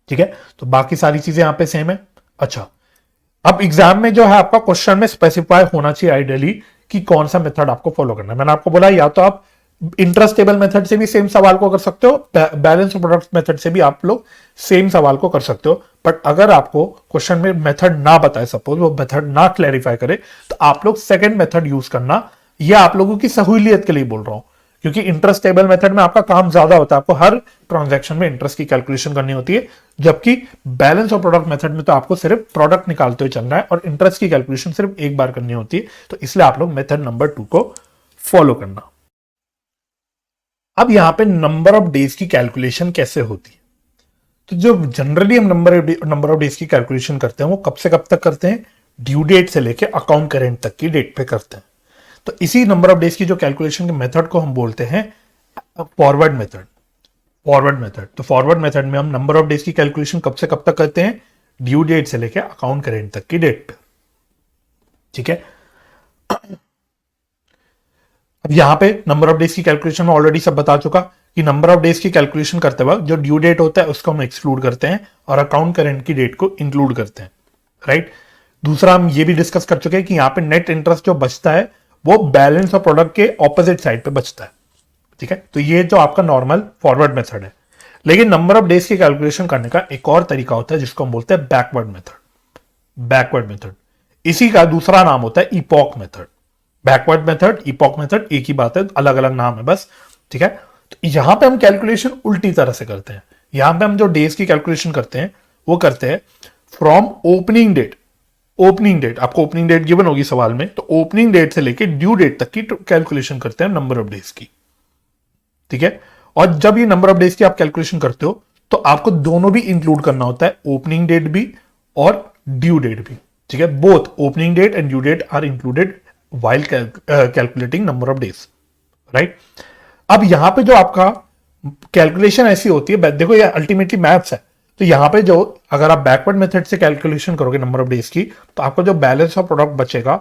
ठीक है। तो बाकी सारी चीजें यहां पे सेम है। अच्छा, अब एग्जाम में जो है आपका क्वेश्चन में स्पेसिफाई होना चाहिए आइडियली कि कौन सा मेथड आपको फॉलो करना है। मैंने आपको बोला या तो आप इंटरेस्ट टेबल मेथड से भी सेम सवाल को कर सकते हो, बैलेंस ऑफ प्रोडक्ट मेथड से भी आप लोग सेम सवाल को कर सकते हो, बट अगर आपको क्वेश्चन में मेथड ना बताए, सपोज वो मेथड ना क्लैरिफाई करे, तो आप लोग सेकंड मेथड यूज करना। यह आप लोगों की सहूलियत के लिए बोल रहा हूं, क्योंकि इंटरेस्ट टेबल मेथड में आपका काम ज्यादा होता है, आपको हर ट्रांजैक्शन में इंटरेस्ट की कैलकुलेशन करनी होती है, जबकि बैलेंस ऑफ प्रोडक्ट मेथड में तो आपको सिर्फ प्रोडक्ट निकालते हुए चलना है और इंटरेस्ट की कैलकुलेशन सिर्फ एक बार करनी होती है। तो इसलिए आप लोग मेथड नंबर 2 को फॉलो करना। अब यहां पे नंबर ऑफ डेज की कैलकुलेशन कैसे होती है? तो जो जनरली हम नंबर ऑफ डेज की कैलकुलेशन करते हैं वो कब से कब तक करते हैं? ड्यू डेट से लेके अकाउंट करेंट तक की डेट पे करते हैं। तो इसी नंबर ऑफ डेज की जो कैलकुलेशन के मेथड को हम बोलते हैं फॉरवर्ड मेथड। फॉरवर्ड मेथड, तो फॉरवर्ड मेथड में हम नंबर ऑफ डेज की कैलकुलेशन कब से कब तक करते हैं? ड्यू डेट से लेके अकाउंट करेंट तक की डेट पे, ठीक है। अब यहां पे नंबर ऑफ डेज की कैलकुलेशन में ऑलरेडी सब बता चुका कि नंबर ऑफ डेज की कैलकुलेशन करते वक्त जो ड्यू डेट होता है उसको हम एक्सक्लूड करते हैं और अकाउंट करेंट की डेट को इंक्लूड करते हैं, राइट। दूसरा हम ये भी डिस्कस कर चुके हैं कि यहां पे नेट इंटरेस्ट जो बचता है वो बैलेंस ऑफ प्रोडक्ट के ऑपोजिट साइड पे बचता है, ठीक है। तो ये जो आपका नॉर्मल फॉरवर्ड मेथड है। लेकिन नंबर ऑफ डेज की कैलकुलेशन करने का एक और तरीका होता है जिसको हम बोलते हैं बैकवर्ड मेथड। बैकवर्ड मेथड, इसी का दूसरा नाम होता है epoch method. Backward method, epoch method एक ही बात है, अलग अलग नाम है बस, ठीक है। तो यहां पे हम कैलकुलेशन उल्टी तरह से करते हैं। यहां पे हम जो डेज की कैलकुलेशन करते हैं वो करते हैं from opening date. Opening date, आपको ओपनिंग डेट गिवन होगी सवाल में, तो ओपनिंग डेट से लेके ड्यू डेट तक की कैलकुलेशन करते हैं नंबर ऑफ डेज की, ठीक है। और जब ये नंबर ऑफ डेज की आप कैलकुलेशन करते हो तो आपको दोनों भी इंक्लूड करना होता है, ओपनिंग डेट भी और ड्यू डेट भी, ठीक है। Both opening date and due date are included while calculating number of days, right. अब यहां पे जो आपका कैलकुलेशन ऐसी होती है, देखो ये अल्टीमेटली मैथ्स है, तो यहां पे जो अगर आप बैकवर्ड मेथड से कैलकुलेशन करोगे नंबर ऑफ डेज की, तो आपका जो बैलेंस ऑफ प्रोडक्ट बचेगा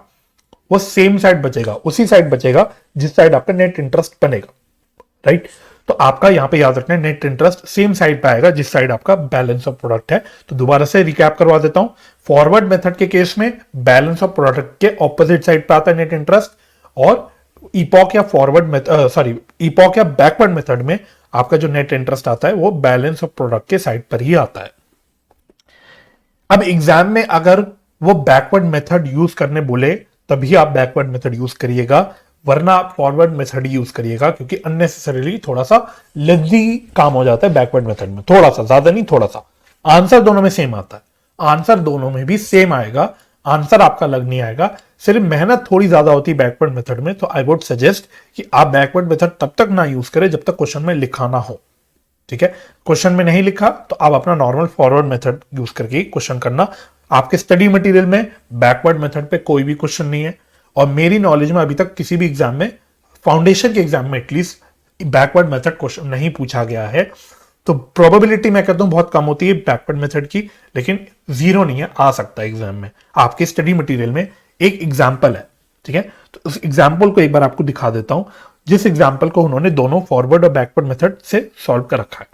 वो सेम साइड बचेगा, उसी साइड बचेगा जिस साइड आपका नेट इंटरेस्ट बनेगा, राइट। तो आपका यहां पे याद रखना है नेट इंटरेस्ट सेम साइड पे आएगा जिस साइड आपका बैलेंस ऑफ प्रोडक्ट है। तो दोबारा से रिकैप करवा देता हूं, फॉरवर्ड मेथड के केस में बैलेंस ऑफ प्रोडक्ट के ऑपोजिट साइड पे आता है नेट इंटरेस्ट, और इपॉक या फॉरवर्ड मेथड, इपॉक या बैकवर्ड मेथड में आपका जो नेट इंटरेस्ट आता है वो बैलेंस ऑफ प्रोडक्ट के साइड पर ही आता है। अब एग्जाम में अगर वो बैकवर्ड मेथड यूज करने बोले तभी आप बैकवर्ड मेथड यूज करिएगा, वरना आप फॉरवर्ड मेथड यूज करिएगा, क्योंकि अननेसेसरीली थोड़ा सा लेजी काम हो जाता है बैकवर्ड मेथड में, थोड़ा सा, ज्यादा नहीं थोड़ा सा। आंसर दोनों में सेम आता है, आंसर दोनों में भी सेम आएगा, आंसर आपका अलग नहीं आएगा, सिर्फ मेहनत थोड़ी ज्यादा होती है बैकवर्ड मेथड में। तो आई वुड सजेस्ट कि आप बैकवर्ड मेथड तब तक ना यूज करें जब तक क्वेश्चन में लिखा ना हो, ठीक है। क्वेश्चन में नहीं लिखा तो आप अपना नॉर्मल फॉरवर्ड मेथड यूज करके क्वेश्चन करना। आपके स्टडी मटेरियल में बैकवर्ड मेथड पे कोई भी क्वेश्चन नहीं है, और मेरी नॉलेज में अभी तक किसी भी एग्जाम में, फाउंडेशन के एग्जाम में एटलीस्ट बैकवर्ड मेथड क्वेश्चन नहीं पूछा गया है। तो प्रोबेबिलिटी मैं कहता हूं बहुत कम होती है बैकवर्ड मेथड की, लेकिन जीरो नहीं है, आ सकता है एग्जाम में। आपके स्टडी मटेरियल में एक एग्जाम्पल है, ठीक है। तो उस एग्जाम्पल को एक बार आपको दिखा देता हूं, जिस एग्जाम्पल को उन्होंने दोनों फॉरवर्ड और बैकवर्ड मेथड से सॉल्व कर रखा है।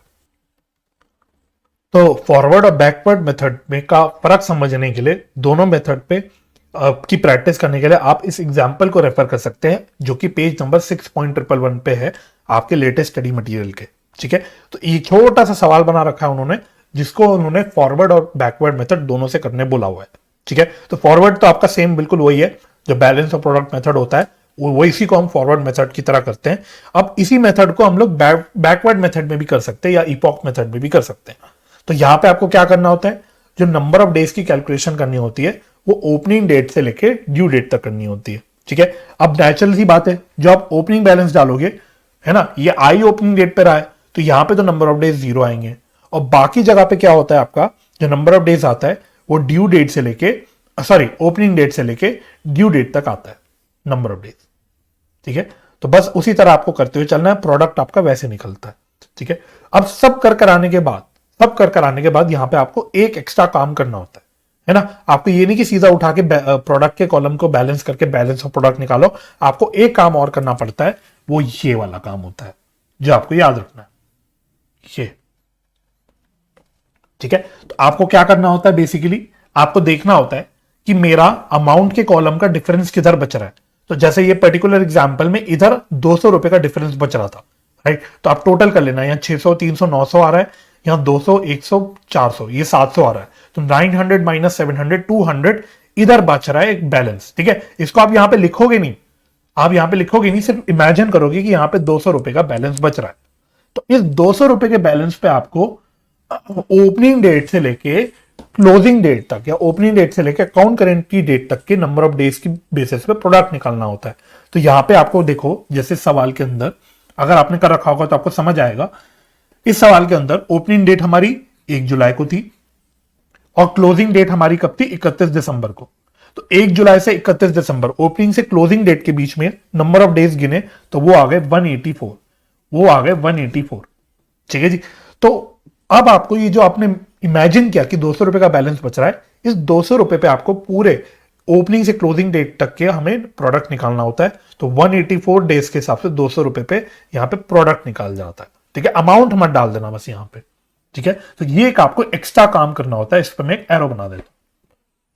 तो फॉरवर्ड और बैकवर्ड मेथड में का फर्क समझने के लिए, दोनों मेथड पे की प्रैक्टिस करने के लिए आप इस एग्जाम्पल को रेफर कर सकते हैं, जो कि पेज नंबर 6.111 पे है आपके लेटेस्ट स्टडी मटेरियल के, ठीक है। तो ये छोटा सा सवाल बना रखा है उन्होंने, जिसको उन्होंने फॉरवर्ड और बैकवर्ड मेथड दोनों से करने बोला हुआ है, ठीक है। तो फॉरवर्ड तो आपका सेम बिल्कुल वही है, जो बैलेंस और प्रोडक्ट मेथड होता है वो इसी को हम फॉरवर्ड मेथड की तरह करते हैं। अब इसी मेथड को हम लोग बैकवर्ड मेथड में भी कर सकते हैं या इपॉक मेथड में भी कर सकते हैं। तो यहां पे आपको क्या करना होता है, जो नंबर ऑफ डेज की कैलकुलेशन करनी होती है वो ओपनिंग डेट से लेके ड्यू डेट तक करनी होती है, ठीक है। अब नेचुरल सी बात है, जो आप ओपनिंग बैलेंस डालोगे, है ना, ये आई ओपनिंग डेट पे रहा है, तो यहां पे तो नंबर ऑफ डेज जीरो आएंगे, और बाकी जगह पे क्या होता है, आपका जो नंबर ऑफ डेज आता है वो ड्यू डेट से लेके, सॉरी, ओपनिंग डेट से लेके ड्यू डेट तक आता है नंबर ऑफ डेज, ठीक है। तो बस उसी तरह आपको करते हुए चलना है, प्रोडक्ट आपका वैसे निकलता है, ठीक है। अब सब कर आने के बाद यहां पे आपको एक एक्स्ट्रा काम करना होता है ना। आपको ये नहीं कि सीधा उठा के प्रोडक्ट के कॉलम को बैलेंस करके बैलेंस ऑफ प्रोडक्ट निकालो, आपको एक काम और करना पड़ता है, वो ये वाला काम होता है, जो आपको याद रखना है, ये, ठीक है। तो आपको क्या करना होता है, बेसिकली आपको देखना होता है कि मेरा अमाउंट के कॉलम का डिफरेंस किधर बच रहा है। तो जैसे ये पर्टिकुलर एग्जांपल में इधर 200 रुपए का डिफरेंस बच रहा था, राइट। तो आप टोटल कर लेना, यहाँ 600, 300, 900 आ रहा है, यहाँ 200, 100, 400, ये 700 आ रहा है। तो 900 माइनस 700, 200 इधर बच रहा है एक बैलेंस, ठीक है। इसको आप यहां पे लिखोगे नहीं, सिर्फ इमेजिन करोगे कि यहां पे 200 रुपए का बैलेंस बच रहा है। तो इस 200 रुपए के बैलेंस पे आपको ओपनिंग डेट से लेके क्लोजिंग डेट तक, या ओपनिंग डेट से लेके अकाउंट करेंट की डेट तक के नंबर ऑफ डेज की बेसिस पे प्रोडक्ट निकालना होता है। तो यहां पे आपको देखो, जैसे सवाल के अंदर अगर आपने कर रखा होगा तो आपको समझ आएगा। इस सवाल के अंदर ओपनिंग डेट हमारी 1 जुलाई को थी और क्लोजिंग डेट हमारी कब थी, 31 दिसंबर को। तो 1 जुलाई से 31 दिसंबर ओपनिंग से क्लोजिंग डेट के बीच में नंबर ऑफ डेज गिने तो वो आ गए 184, ठीक है जी। तो अब आपको ये जो आपने इमेजिन किया कि 200 रुपए का बैलेंस बच रहा है, इस 200 रुपए पे आपको पूरे ओपनिंग से क्लोजिंग डेट तक के हमें प्रोडक्ट निकालना होता है। तो 184 डेज के हिसाब से 200 रुपए पे यहां पे प्रोडक्ट निकाल जाता है, ठीक है। अमाउंट मत डाल देना बस यहां पे, ठीक है। तो ये एक आपको एक्स्ट्रा काम करना होता है, इस पर मैं एक एरो बना देता हूं,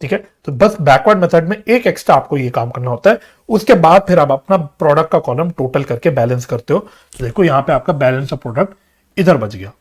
ठीक है। तो बस बैकवर्ड मेथड में एक एक्स्ट्रा आपको ये काम करना होता है। उसके बाद फिर आप अपना प्रोडक्ट का कॉलम टोटल करके बैलेंस करते हो। तो देखो यहां पे आपका बैलेंस ऑफ प्रोडक्ट इधर बच गया।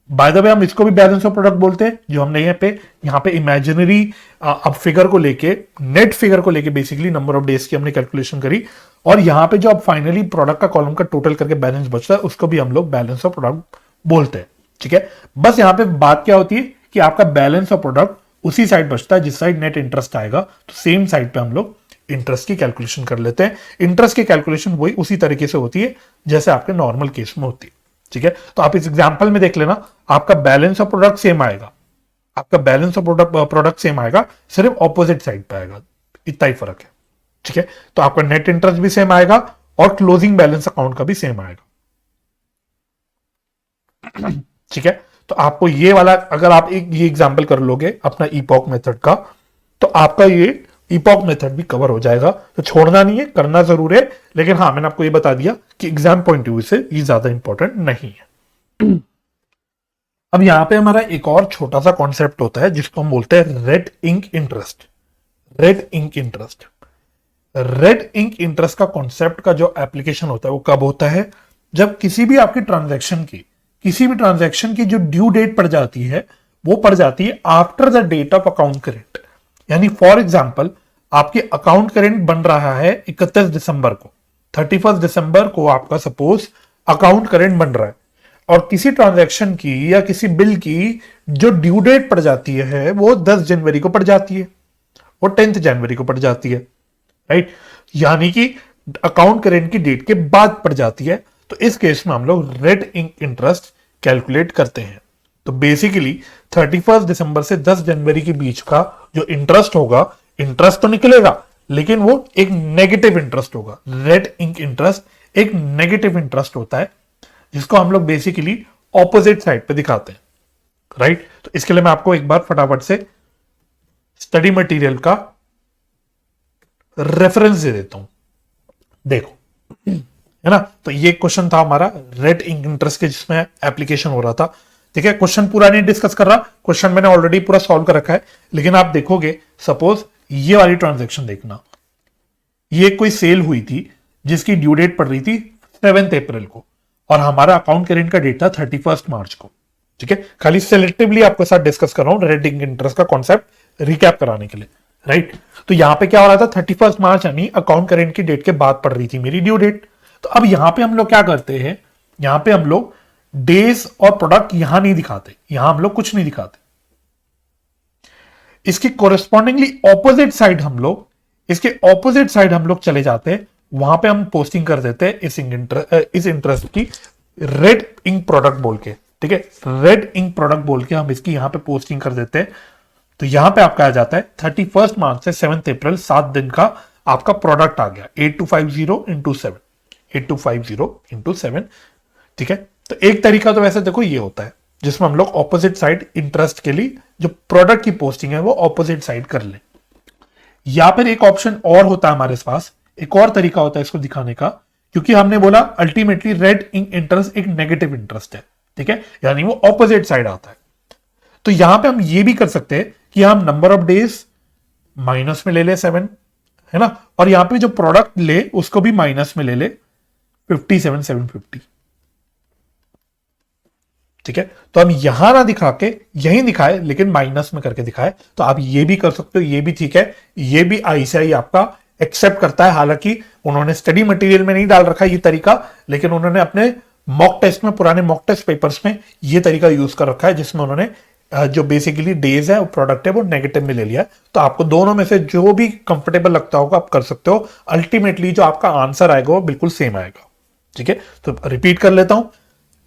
बाय द वे हम इसको भी बैलेंस ऑफ प्रोडक्ट बोलते हैं, जो हमने यहाँ पे इमेजिनरी अब फिगर को लेके, नेट फिगर को लेके बेसिकली नंबर ऑफ डेज की हमने कैलकुलेशन करी, और यहाँ पे जो अब फाइनली प्रोडक्ट का कॉलम का टोटल करके बैलेंस बचता है उसको भी हम लोग बैलेंस ऑफ प्रोडक्ट बोलते हैं, ठीक है। बस यहाँ पे बात क्या होती है कि आपका बैलेंस ऑफ प्रोडक्ट उसी साइड बचता है जिस साइड नेट इंटरेस्ट आएगा, तो सेम साइड पे हम लोग इंटरेस्ट की कैलकुलेशन कर लेते हैं। इंटरेस्ट की कैलकुलेशन वही उसी तरीके से होती है जैसे आपके नॉर्मल केस में होती है, ठीक है। तो आप इस एग्जांपल में देख लेना, आपका बैलेंस ऑफ प्रोडक्ट सेम आएगा, सिर्फ ऑपोजिट साइड पे आएगा, इतना ही फर्क है, ठीक है। तो आपका नेट इंटरेस्ट भी सेम आएगा और क्लोजिंग बैलेंस अकाउंट का भी सेम आएगा, ठीक है। तो आपको ये वाला, अगर आप ये एग्जांपल कर लोगे अपना इपॉक मेथड का, तो आपका ये इपॉक मेथड भी कवर हो जाएगा। तो छोड़ना नहीं है, करना जरूर है, लेकिन हाँ मैंने आपको ये बता दिया कि एग्जाम पॉइंट ऑफ व्यू से ये ज्यादा इंपॉर्टेंट नहीं है। अब यहां पे हमारा एक और छोटा सा कॉन्सेप्ट होता है जिसको हम बोलते हैं red ink interest. Red ink interest का कॉन्सेप्ट का जो एप्लीकेशन होता है वो कब होता है, जब किसी भी ट्रांजैक्शन की जो ड्यू डेट पड़ जाती है वो पड़ जाती है after the date of account current. यानी फॉर एग्जांपल आपकी अकाउंट करेंट बन रहा है 31 दिसंबर को, 31 दिसंबर को आपका सपोज अकाउंट करेंट बन रहा है। और किसी ट्रांजैक्शन की या किसी बिल की जो ड्यू डेट पड़ जाती है वो 10 जनवरी को पड़ जाती है, वो 10 जनवरी को पड़ जाती है, राइट। यानी कि अकाउंट करेंट की डेट के बाद पड़ जाती है। तो इस केस में हम लोग रेट इंटरेस्ट कैलकुलेट करते हैं। तो बेसिकली 31 दिसंबर से 10 जनवरी के बीच का जो इंटरेस्ट होगा, इंटरेस्ट तो निकलेगा लेकिन वो एक नेगेटिव इंटरेस्ट होगा। रेट इंटरेस्ट एक नेगेटिव इंटरेस्ट होता है जिसको हम लोग बेसिकली ऑपोजिट साइड पे दिखाते हैं, राइट। तो इसके लिए मैं आपको एक बार फटाफट से स्टडी मटेरियल का रेफरेंस दे देता हूं, देखो, है ना। तो ये क्वेश्चन था हमारा रेट इंटरेस्ट के, जिसमें एप्लीकेशन हो रहा था। ठीक है, क्वेश्चन पूरा नहीं डिस्कस कर रहा, क्वेश्चन मैंने ऑलरेडी पूरा सॉल्व कर रखा है। लेकिन आप देखोगे, सपोज ये वाली ट्रांजैक्शन देखना, ये कोई सेल हुई थी जिसकी ड्यू डेट पड़ रही थी 7 अप्रैल को और हमारा अकाउंट करेंट का डेट था 31 मार्च को। ठीक है, खाली सेलेक्टिवली आपके साथ डिस्कस कर रहा हूं रेट इंटरेस्ट का कॉन्सेप्ट रिकैप कराने के लिए, राइट। तो यहां पे क्या हो रहा था, 31 मार्च यानी अकाउंट करेंट की डेट के बाद पड़ रही थी मेरी ड्यू डेट। तो अब यहां पे हम लोग क्या करते हैं, यहां पे हम लोग डेज और प्रोडक्ट यहां नहीं दिखाते, यहां हम लोग कुछ नहीं दिखाते। इसकी कोरेस्पॉन्डिंगली ऑपोजिट साइड हम लोग, इसके ऑपोजिट साइड हम लोग चले जाते हैं, वहां पे हम पोस्टिंग कर देते हैं इस इंटरेस्ट की रेड इंक प्रोडक्ट बोल के। ठीक है, रेड इंक प्रोडक्ट बोल के हम इसकी यहां पे पोस्टिंग कर देते हैं। तो यहां पे आपका आ जाता है 31 मार्च से 7 अप्रैल 7 दिन का आपका प्रोडक्ट आ गया 8250 इंटू 7, 8250 इंटू 7। ठीक है, तो एक तरीका तो वैसे देखो ये होता है जिसमें हम लोग ऑपोजिट साइड इंटरेस्ट के लिए जो प्रोडक्ट की पोस्टिंग है वो ऑपोजिट साइड कर ले। या फिर एक ऑप्शन और होता है हमारे पास, एक और तरीका होता है इसको दिखाने का, क्योंकि हमने बोला अल्टीमेटली रेट इंटरेस्ट एक नेगेटिव इंटरेस्ट है। ठीक है, यानी वो ऑपोजिट साइड आता है। तो यहां पे हम ये भी कर सकते हैं कि हम नंबर ऑफ डेज माइनस में ले ले 7, है ना, और यहां पे जो प्रोडक्ट ले उसको भी माइनस में ले ले 57,750। ठीक है, तो हम यहां ना दिखा के यहीं दिखाए लेकिन माइनस में करके दिखाए, तो आप ये भी कर सकते हो, ये भी ठीक है। ये भी आईसीआई आपका एक्सेप्ट करता है, हालांकि उन्होंने स्टडी मटेरियल में नहीं डाल रखा ये तरीका, लेकिन उन्होंने अपने मॉक टेस्ट में, पुराने मॉक टेस्ट पेपर्स में ये तरीका यूज कर रखा है, जिसमें उन्होंने जो बेसिकली डेज है प्रोडक्ट है वो नेगेटिव में ले लिया। तो आपको दोनों में से जो भी कंफर्टेबल लगता होगा आप कर सकते हो। अल्टीमेटली जो आपका आंसर आएगा वो बिल्कुल सेम आएगा। ठीक है, तो रिपीट कर लेता हूं,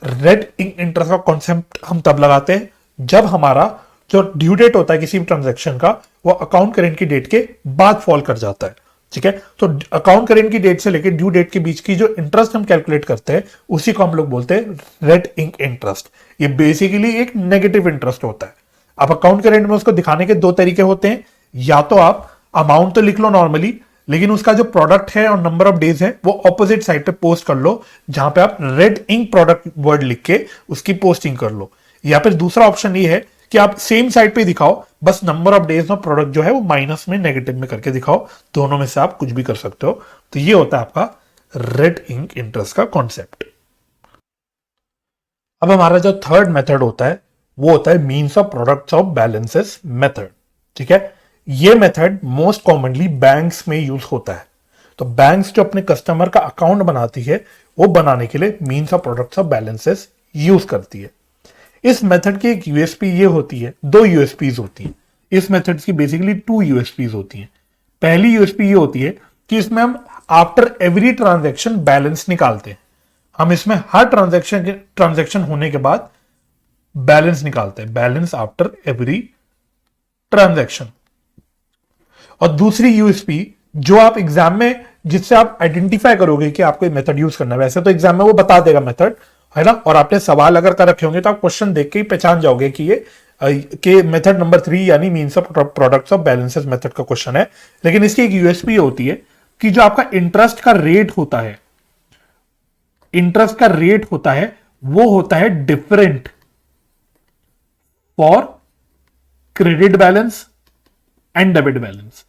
रेट इंटरेस्ट का कॉन्सेप्ट हम तब लगाते हैं जब हमारा जो ड्यू डेट होता है किसी भी ट्रांजैक्शन का वो अकाउंट करेंट की डेट के बाद फॉल कर जाता है। ठीक है, तो अकाउंट करेंट की डेट से लेकर ड्यू डेट के बीच की जो इंटरेस्ट हम कैलकुलेट करते हैं उसी को हम लोग बोलते हैं रेट इंटरेस्ट। ये बेसिकली एक नेगेटिव इंटरेस्ट होता है। अब अकाउंट करेंट में उसको दिखाने के दो तरीके होते हैं, या तो आप अमाउंट तो लिख लो नॉर्मली, लेकिन उसका जो प्रोडक्ट है और नंबर ऑफ डेज है वो ऑपोजिट साइड पे पोस्ट कर लो, जहां पे आप रेड इंक प्रोडक्ट वर्ड लिख के उसकी पोस्टिंग कर लो। या फिर दूसरा ऑप्शन ये है कि आप सेम साइड पे दिखाओ, बस नंबर ऑफ डेज और प्रोडक्ट जो है वो माइनस में, नेगेटिव में करके दिखाओ। दोनों में से आप कुछ भी कर सकते हो। तो ये होता है आपका रेड इंक इंटरेस्ट का कॉन्सेप्ट। अब हमारा जो थर्ड मेथड होता है वो होता है means of products of balances method. ठीक है, ये मेथड मोस्ट कॉमनली बैंक्स में यूज होता है। तो बैंक्स जो अपने कस्टमर का अकाउंट बनाती है वो बनाने के लिए means of products of balances use करती है। इस मेथड की एक यूएसपी ये होती है, दो यूएसपीज होती हैं इस मेथड की, बेसिकली 2 यूएसपीज होती हैं। पहली यूएसपी ये होती है कि इसमें हम आफ्टर एवरी ट्रांजैक्शन बैलेंस निकालते हैं। हम इसमें हर ट्रांजैक्शन होने के बाद बैलेंस निकालते हैं, बैलेंस आफ्टर एवरी ट्रांजैक्शन। और दूसरी यूएसपी जो आप एग्जाम में, जिससे आप आइडेंटिफाई करोगे कि आपको मेथड यूज करना है, वैसे तो एग्जाम में वो बता देगा मेथड, है ना, और आपने सवाल अगर कर रखे होंगे तो आप क्वेश्चन देख के ही पहचान जाओगे कि ये कि मेथड नंबर 3 यानी means of products of balances method का क्वेश्चन है। लेकिन इसकी एक यूएसपी होती है कि जो आपका इंटरेस्ट का रेट होता है, इंटरेस्ट का रेट होता है वो होता है different for credit balance and debit balance.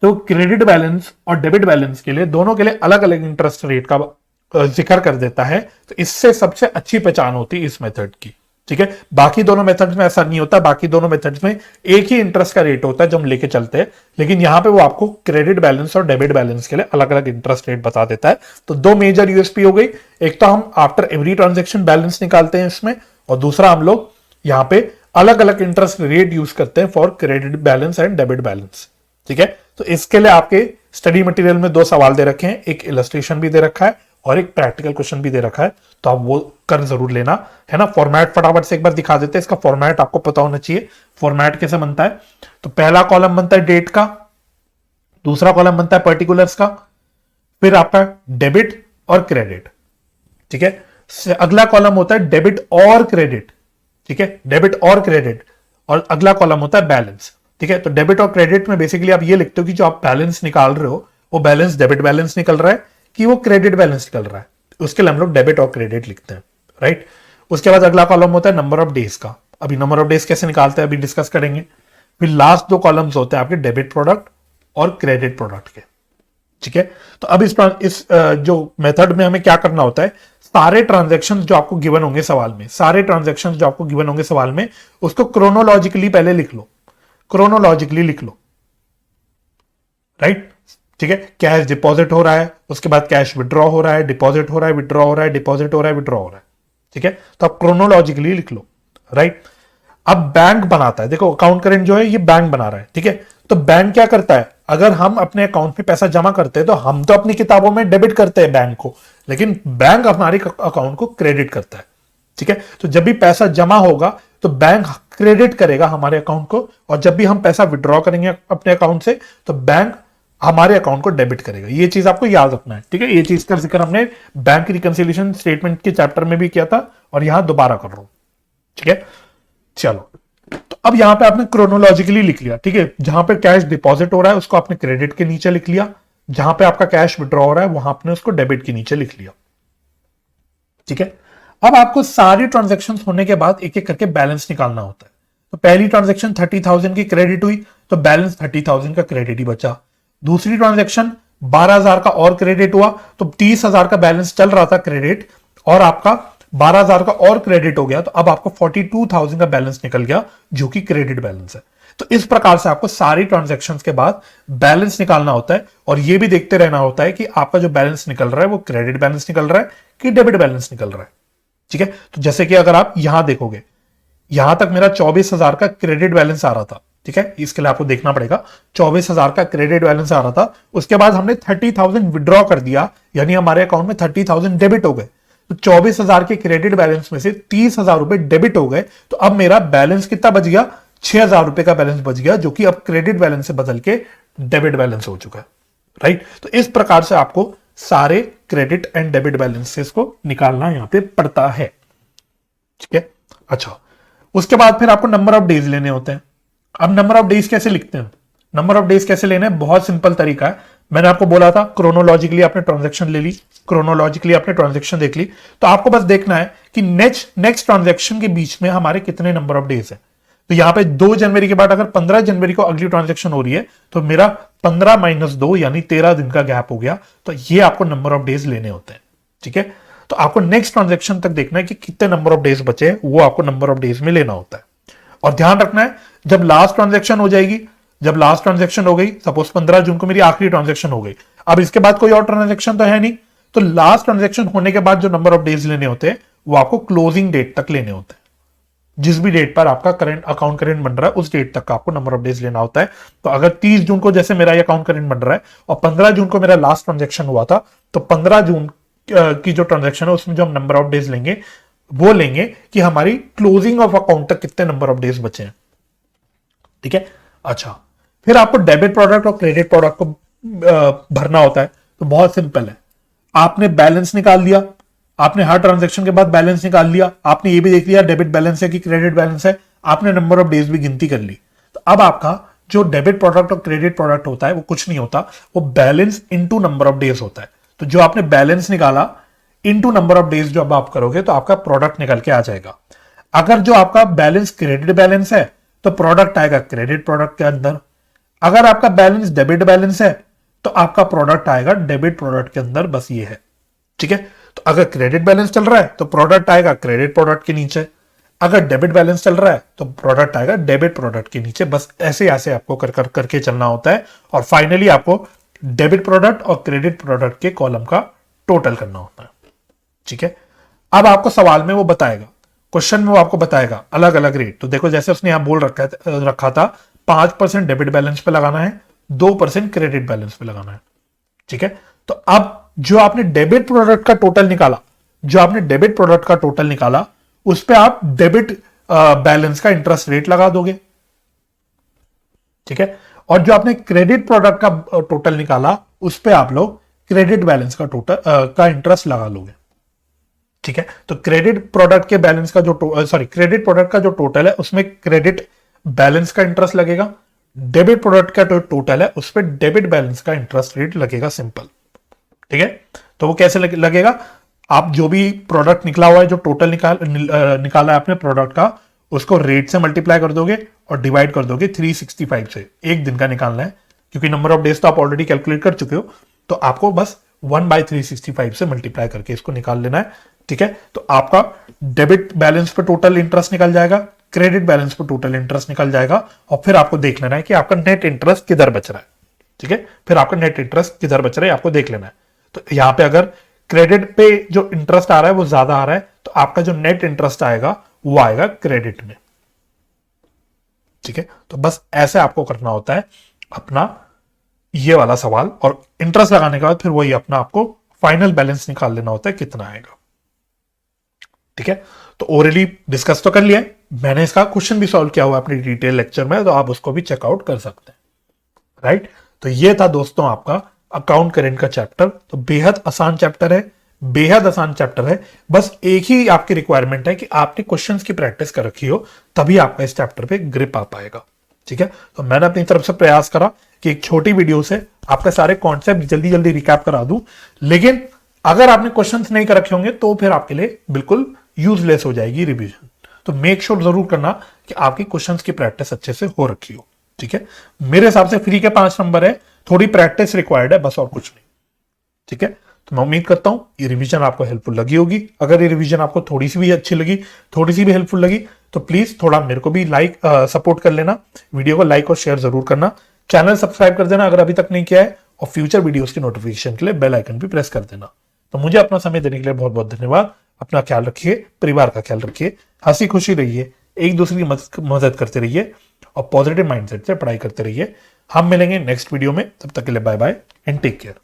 तो क्रेडिट बैलेंस और डेबिट बैलेंस के लिए, दोनों के लिए अलग अलग इंटरेस्ट रेट का जिक्र कर देता है। तो इससे सबसे अच्छी पहचान होती है इस मेथड की। ठीक है, बाकी दोनों मेथड्स में ऐसा नहीं होता, बाकी दोनों मेथड्स में एक ही इंटरेस्ट का रेट होता है जो हम लेके चलते हैं, लेकिन यहां पे वो आपको क्रेडिट बैलेंस और डेबिट बैलेंस के लिए अलग अलग इंटरेस्ट रेट बता देता है। तो दो मेजर यूएसपी हो गई, एक तो हम आफ्टर एवरी ट्रांजेक्शन बैलेंस निकालते हैं इसमें, और दूसरा हम लोग यहां पे अलग अलग इंटरेस्ट रेट यूज करते हैं for credit balance and debit balance. ठीक है, तो इसके लिए आपके स्टडी मटेरियल में दो सवाल दे रखे हैं, एक इलस्ट्रेशन भी दे रखा है और एक प्रैक्टिकल क्वेश्चन भी दे रखा है, तो आप वो कर जरूर लेना, है ना। फॉर्मेट फटाफट से एक बार दिखा देते हैं, इसका फॉर्मेट आपको पता होना चाहिए। फॉर्मेट कैसे बनता है, तो पहला कॉलम बनता है डेट का, दूसरा कॉलम बनता है पर्टिकुलर्स का, फिर आपका डेबिट और क्रेडिट। ठीक है, अगला कॉलम होता है डेबिट और क्रेडिट। ठीक है, डेबिट और क्रेडिट, और अगला कॉलम होता है बैलेंस। ठीक है, तो डेबिट और क्रेडिट में बेसिकली आप ये लिखते हो कि जो आप बैलेंस निकाल रहे हो वो बैलेंस डेबिट बैलेंस निकल रहा है कि वो क्रेडिट बैलेंस निकल रहा है, उसके लिए हम लोग डेबिट और क्रेडिट लिखते हैं, राइट। उसके बाद अगला कॉलम होता है नंबर ऑफ डेज का, अभी नंबर ऑफ डेज कैसे निकालते हैं अभी डिस्कस करेंगे। फिर लास्ट दो कॉलम्स होते हैं आपके डेबिट प्रोडक्ट और क्रेडिट प्रोडक्ट के। ठीक है, तो अब इस जो मेथड में हमें क्या करना होता है, सारे ट्रांजैक्शंस जो आपको गिवन होंगे सवाल में, सारे ट्रांजैक्शंस जो आपको गिवन होंगे सवाल में, उसको क्रोनोलॉजिकली पहले लिख लो, क्रोनोलॉजिकली लिख लो, राइट। ठीक है, कैश डिपॉजिट हो रहा है, उसके बाद कैश विड्रॉ हो रहा है, डिपॉजिट हो रहा है, विड्रॉ हो रहा है, डिपॉजिट हो रहा है, विड्रॉ हो रहा है। ठीक है, तो आप क्रोनोलॉजिकली लिख लो, राइट। अब बैंक बनाता है, देखो अकाउंट करेंट जो है ये बैंक बना रहा है। ठीक है, तो बैंक क्या करता है, अगर हम अपने अकाउंट में पैसा जमा करते हैं तो हम तो अपनी किताबों में डेबिट करते हैं बैंक को, लेकिन बैंक हमारे अकाउंट को क्रेडिट करता है। ठीक है, तो जब भी पैसा जमा होगा तो बैंक क्रेडिट करेगा हमारे अकाउंट को, और जब भी हम पैसा विड्रॉ करेंगे अपने अकाउंट से तो बैंक हमारे अकाउंट को डेबिट करेगा। ये चीज आपको याद रखना है। ठीक है, ये चीज का जिक्र हमने बैंक रिकंसिलिएशन स्टेटमेंट के चैप्टर में भी किया था और यहां दोबारा कर रहा हूं। ठीक है, चलो, तो अब यहां पे आपने क्रोनोलॉजिकली लिख लिया। ठीक है, जहां पे कैश डिपॉजिट हो रहा है उसको आपने क्रेडिट के नीचे लिख लिया, जहां पे आपका कैश विड्रॉ हो रहा है वहां आपने उसको डेबिट के नीचे लिख लिया। ठीक है, अब आपको सारी ट्रांजेक्शन होने के बाद एक एक करके बैलेंस निकालना होता है। तो पहली ट्रांजेक्शन 30,000 की क्रेडिट हुई तो बैलेंस 30,000 का क्रेडिट ही बचा। दूसरी ट्रांजेक्शन 12,000 का और क्रेडिट हुआ तो 30,000 का बैलेंस चल रहा था क्रेडिट, और आपका 12,000 का और क्रेडिट हो गया तो अब आपको 42,000 का बैलेंस निकल गया जो कि क्रेडिट बैलेंस है। तो इस प्रकार से आपको सारी ट्रांजैक्शंस के बाद बैलेंस निकालना होता है, और यह भी देखते रहना होता है कि आपका जो बैलेंस निकल रहा है वो क्रेडिट बैलेंस निकल रहा है कि डेबिट बैलेंस निकल रहा है। ठीक है, तो जैसे कि अगर आप यहां देखोगे, यहां तक मेरा 24,000 का क्रेडिट बैलेंस आ रहा था। ठीक है, इसके लिए आपको देखना पड़ेगा, 24,000 का क्रेडिट बैलेंस आ रहा था, उसके बाद हमने 30,000 विड्रॉ कर दिया, यानी हमारे अकाउंट में 30,000 डेबिट हो गए। तो 24,000 के क्रेडिट बैलेंस में से 30,000 रुपए डेबिट हो गए, तो अब मेरा बैलेंस कितना बच गया, 6,000 रुपए का बैलेंस बच गया, जो कि अब क्रेडिट बैलेंस से बदल के डेबिट बैलेंस हो चुका है, राइट। तो इस प्रकार से आपको सारे क्रेडिट एंड डेबिट बैलेंसेस को निकालना यहां पे पड़ता है। ठीक है, अच्छा, उसके बाद फिर आपको नंबर ऑफ डेज लेने होते हैं। अब नंबर ऑफ डेज कैसे लिखते हैं, नंबर ऑफ डेज कैसे लेने हैं, बहुत सिंपल तरीका है। मैंने आपको बोला था क्रोनोलॉजिकली आपने ट्रांजैक्शन ले ली, क्रोनोलॉजिकली आपने ट्रांजैक्शन देख ली, तो आपको बस देखना है कि नेक्स्ट ट्रांजैक्शन के बीच में हमारे कितने नंबर ऑफ डेज है। तो यहां पे 2 जनवरी के बाद अगर 15 जनवरी को अगली ट्रांजैक्शन हो रही है तो मेरा 15 - 2 यानी 13 दिन का गैप हो गया, तो ये आपको नंबर ऑफ डेज लेने होते हैं। ठीक है, तो आपको नेक्स्ट ट्रांजैक्शन तक देखना है कि कितने नंबर ऑफ डेज बचे हैं, वो आपको नंबर ऑफ डेज में लेना होता है। और ध्यान रखना है, जब लास्ट ट्रांजैक्शन हो जाएगी, जब लास्ट ट्रांजैक्शन हो गई, सपोज 15 जून को मेरी आखिरी ट्रांजैक्शन हो गई, अब इसके बाद कोई और ट्रांजैक्शन तो है नहीं, तो लास्ट ट्रांजैक्शन होने के बाद जो नंबर ऑफ डेज लेने होते हैं वो आपको क्लोजिंग डेट तक लेने होते हैं। जिस भी डेट पर आपका करंट अकाउंट करेंट बन रहा है उस डेट तक का आपको नंबर ऑफ डेज लेना होता है। तो अगर 30 जून को जैसे मेरा अकाउंट करेंट बन रहा है और 15 जून को मेरा लास्ट ट्रांजैक्शन हुआ था, तो 15 जून की जो ट्रांजैक्शन है उसमें जो हम नंबर ऑफ डेज लेंगे वो लेंगे कि हमारी क्लोजिंग ऑफ अकाउंट तक कितने नंबर ऑफ डेज बचे हैं। ठीक है, अच्छा, फिर आपको डेबिट प्रोडक्ट और क्रेडिट प्रोडक्ट को भरना होता है। तो बहुत सिंपल है, आपने बैलेंस निकाल दिया, आपने हर ट्रांजैक्शन के बाद बैलेंस निकाल लिया, आपने ये भी देख लिया डेबिट बैलेंस है कि क्रेडिट बैलेंस है, आपने नंबर ऑफ डेज भी गिनती कर ली। तो अब आपका जो डेबिट प्रोडक्ट और क्रेडिट प्रोडक्ट होता है वो कुछ नहीं होता, वो balance into number of days होता है। तो जो आपने बैलेंस निकाला इंटू नंबर ऑफ डेज जब आप करोगे तो आपका प्रोडक्ट निकल के आ जाएगा। अगर जो आपका बैलेंस क्रेडिट बैलेंस है तो प्रोडक्ट आएगा क्रेडिट प्रोडक्ट के अंदर, अगर आपका बैलेंस डेबिट बैलेंस है तो आपका प्रोडक्ट आएगा डेबिट प्रोडक्ट के अंदर, बस ये है। ठीक है, तो अगर क्रेडिट बैलेंस चल रहा है तो प्रोडक्ट आएगा क्रेडिट प्रोडक्ट के नीचे, अगर डेबिट बैलेंस चल रहा है तो प्रोडक्ट आएगा डेबिट प्रोडक्ट के नीचे। बस ऐसे ऐसे आपको करके चलना होता है और फाइनली आपको डेबिट प्रोडक्ट और क्रेडिट प्रोडक्ट के कॉलम का टोटल करना होता है। ठीक है, अब आपको सवाल में वो बताएगा, क्वेश्चन में वो आपको बताएगा अलग अलग रेट। तो देखो जैसे उसने यहां बोल रखा था 5% डेबिट बैलेंस पे लगाना है, 2% क्रेडिट बैलेंस पे लगाना है। ठीक है, तो अब जो आपने डेबिट प्रोडक्ट का टोटल निकाला, उस पे आप डेबिट बैलेंस का इंटरेस्ट रेट लगा दोगे। ठीक है, और जो आपने क्रेडिट प्रोडक्ट का टोटल निकाला, उस पे आप लोग क्रेडिट बैलेंस का टोटल का इंटरेस्ट लगा लोगे। ठीक है, तो क्रेडिट प्रोडक्ट के बैलेंस का क्रेडिट प्रोडक्ट का जो टोटल है उसमें क्रेडिट बैलेंस का इंटरेस्ट लगेगा, डेबिट प्रोडक्ट का जो टोटल है उस पर डेबिट बैलेंस का इंटरेस्ट रेट लगेगा, सिंपल। ठीक है, तो वो कैसे लगेगा, आप जो भी प्रोडक्ट निकला हुआ है, जो टोटल निकाला है आपने प्रोडक्ट का, उसको रेट से मल्टीप्लाई कर दोगे और डिवाइड कर दोगे 365 से। एक दिन का निकालना है, क्योंकि नंबर ऑफ डेज तो आप ऑलरेडी कैलकुलेट कर चुके हो, तो आपको बस 1/365 से मल्टीप्लाई करके इसको निकाल लेना है। ठीक है, तो आपका डेबिट बैलेंस पे टोटल इंटरेस्ट निकल जाएगा, क्रेडिट बैलेंस पे टोटल इंटरेस्ट निकल जाएगा, और फिर आपको देख लेना है कि आपका नेट इंटरेस्ट किधर बच रहा है। ठीक है, फिर आपका नेट इंटरेस्ट किधर बच रहा है आपको देख लेना है। तो यहां पे अगर क्रेडिट पे जो इंटरेस्ट आ रहा है वो ज्यादा आ रहा है, तो आपका जो नेट इंटरेस्ट आएगा वो आएगा क्रेडिट में। ठीक है, तो बस ऐसे आपको करना होता है अपना ये वाला सवाल, और इंटरेस्ट लगाने के बाद फिर वही अपना आपको फाइनल बैलेंस निकाल लेना होता है कितना आएगा। ठीक है, तो ओरली डिस्कस तो कर लिया है, मैंने इसका क्वेश्चन भी सॉल्व किया हुआ अपनी डिटेल लेक्चर में, तो आप उसको भी चेकआउट कर सकते हैं। राइट, तो ये था दोस्तों आपका अकाउंट करेंट का चैप्टर। तो बेहद आसान चैप्टर है, बेहद आसान चैप्टर है। बस एक ही आपकी रिक्वायरमेंट है कि आपने क्वेश्चंस की प्रैक्टिस कर रखी हो, तभी आपका इस चैप्टर पे ग्रिप आ पाएगा। ठीक है, तो मैंने अपनी तरफ से प्रयास करा कि एक छोटी वीडियो से आपके सारे कॉन्सेप्ट जल्दी जल्दी रिकैप करा दूं, लेकिन अगर आपने क्वेश्चंस नहीं कर रखे होंगे तो फिर आपके लिए बिल्कुल यूजलेस हो जाएगी रिवीजन। तो मेक श्योर जरूर करना कि आपकी क्वेश्चंस की प्रैक्टिस अच्छे से हो रखी हो। ठीक है, मेरे हिसाब से फ्री के 5 नंबर है, थोड़ी प्रैक्टिस रिक्वायर्ड है, बस और कुछ नहीं। ठीक है, तो मैं उम्मीद करता हूं ये रिवीजन आपको हेल्पफुल लगी होगी। अगर ये रिवीजन आपको थोड़ी सी भी अच्छी लगी, थोड़ी सी भी हेल्पफुल लगी, तो प्लीज थोड़ा मेरे को भी सपोर्ट कर लेना, वीडियो को लाइक और शेयर जरूर करना, चैनल सब्सक्राइब कर देना अगर अभी तक नहीं किया है, और फ्यूचर वीडियोस की नोटिफिकेशन के लिए बेल आइकन भी प्रेस कर देना। तो मुझे अपना समय देने के लिए बहुत बहुत धन्यवाद। अपना ख्याल रखिए, परिवार का ख्याल रखिए, हंसी खुशी रहिए, एक दूसरे की मदद करते रहिए, और पॉजिटिव माइंडसेट से पढ़ाई करते रहिए। हम मिलेंगे नेक्स्ट वीडियो में, तब तक के लिए bye bye and take care.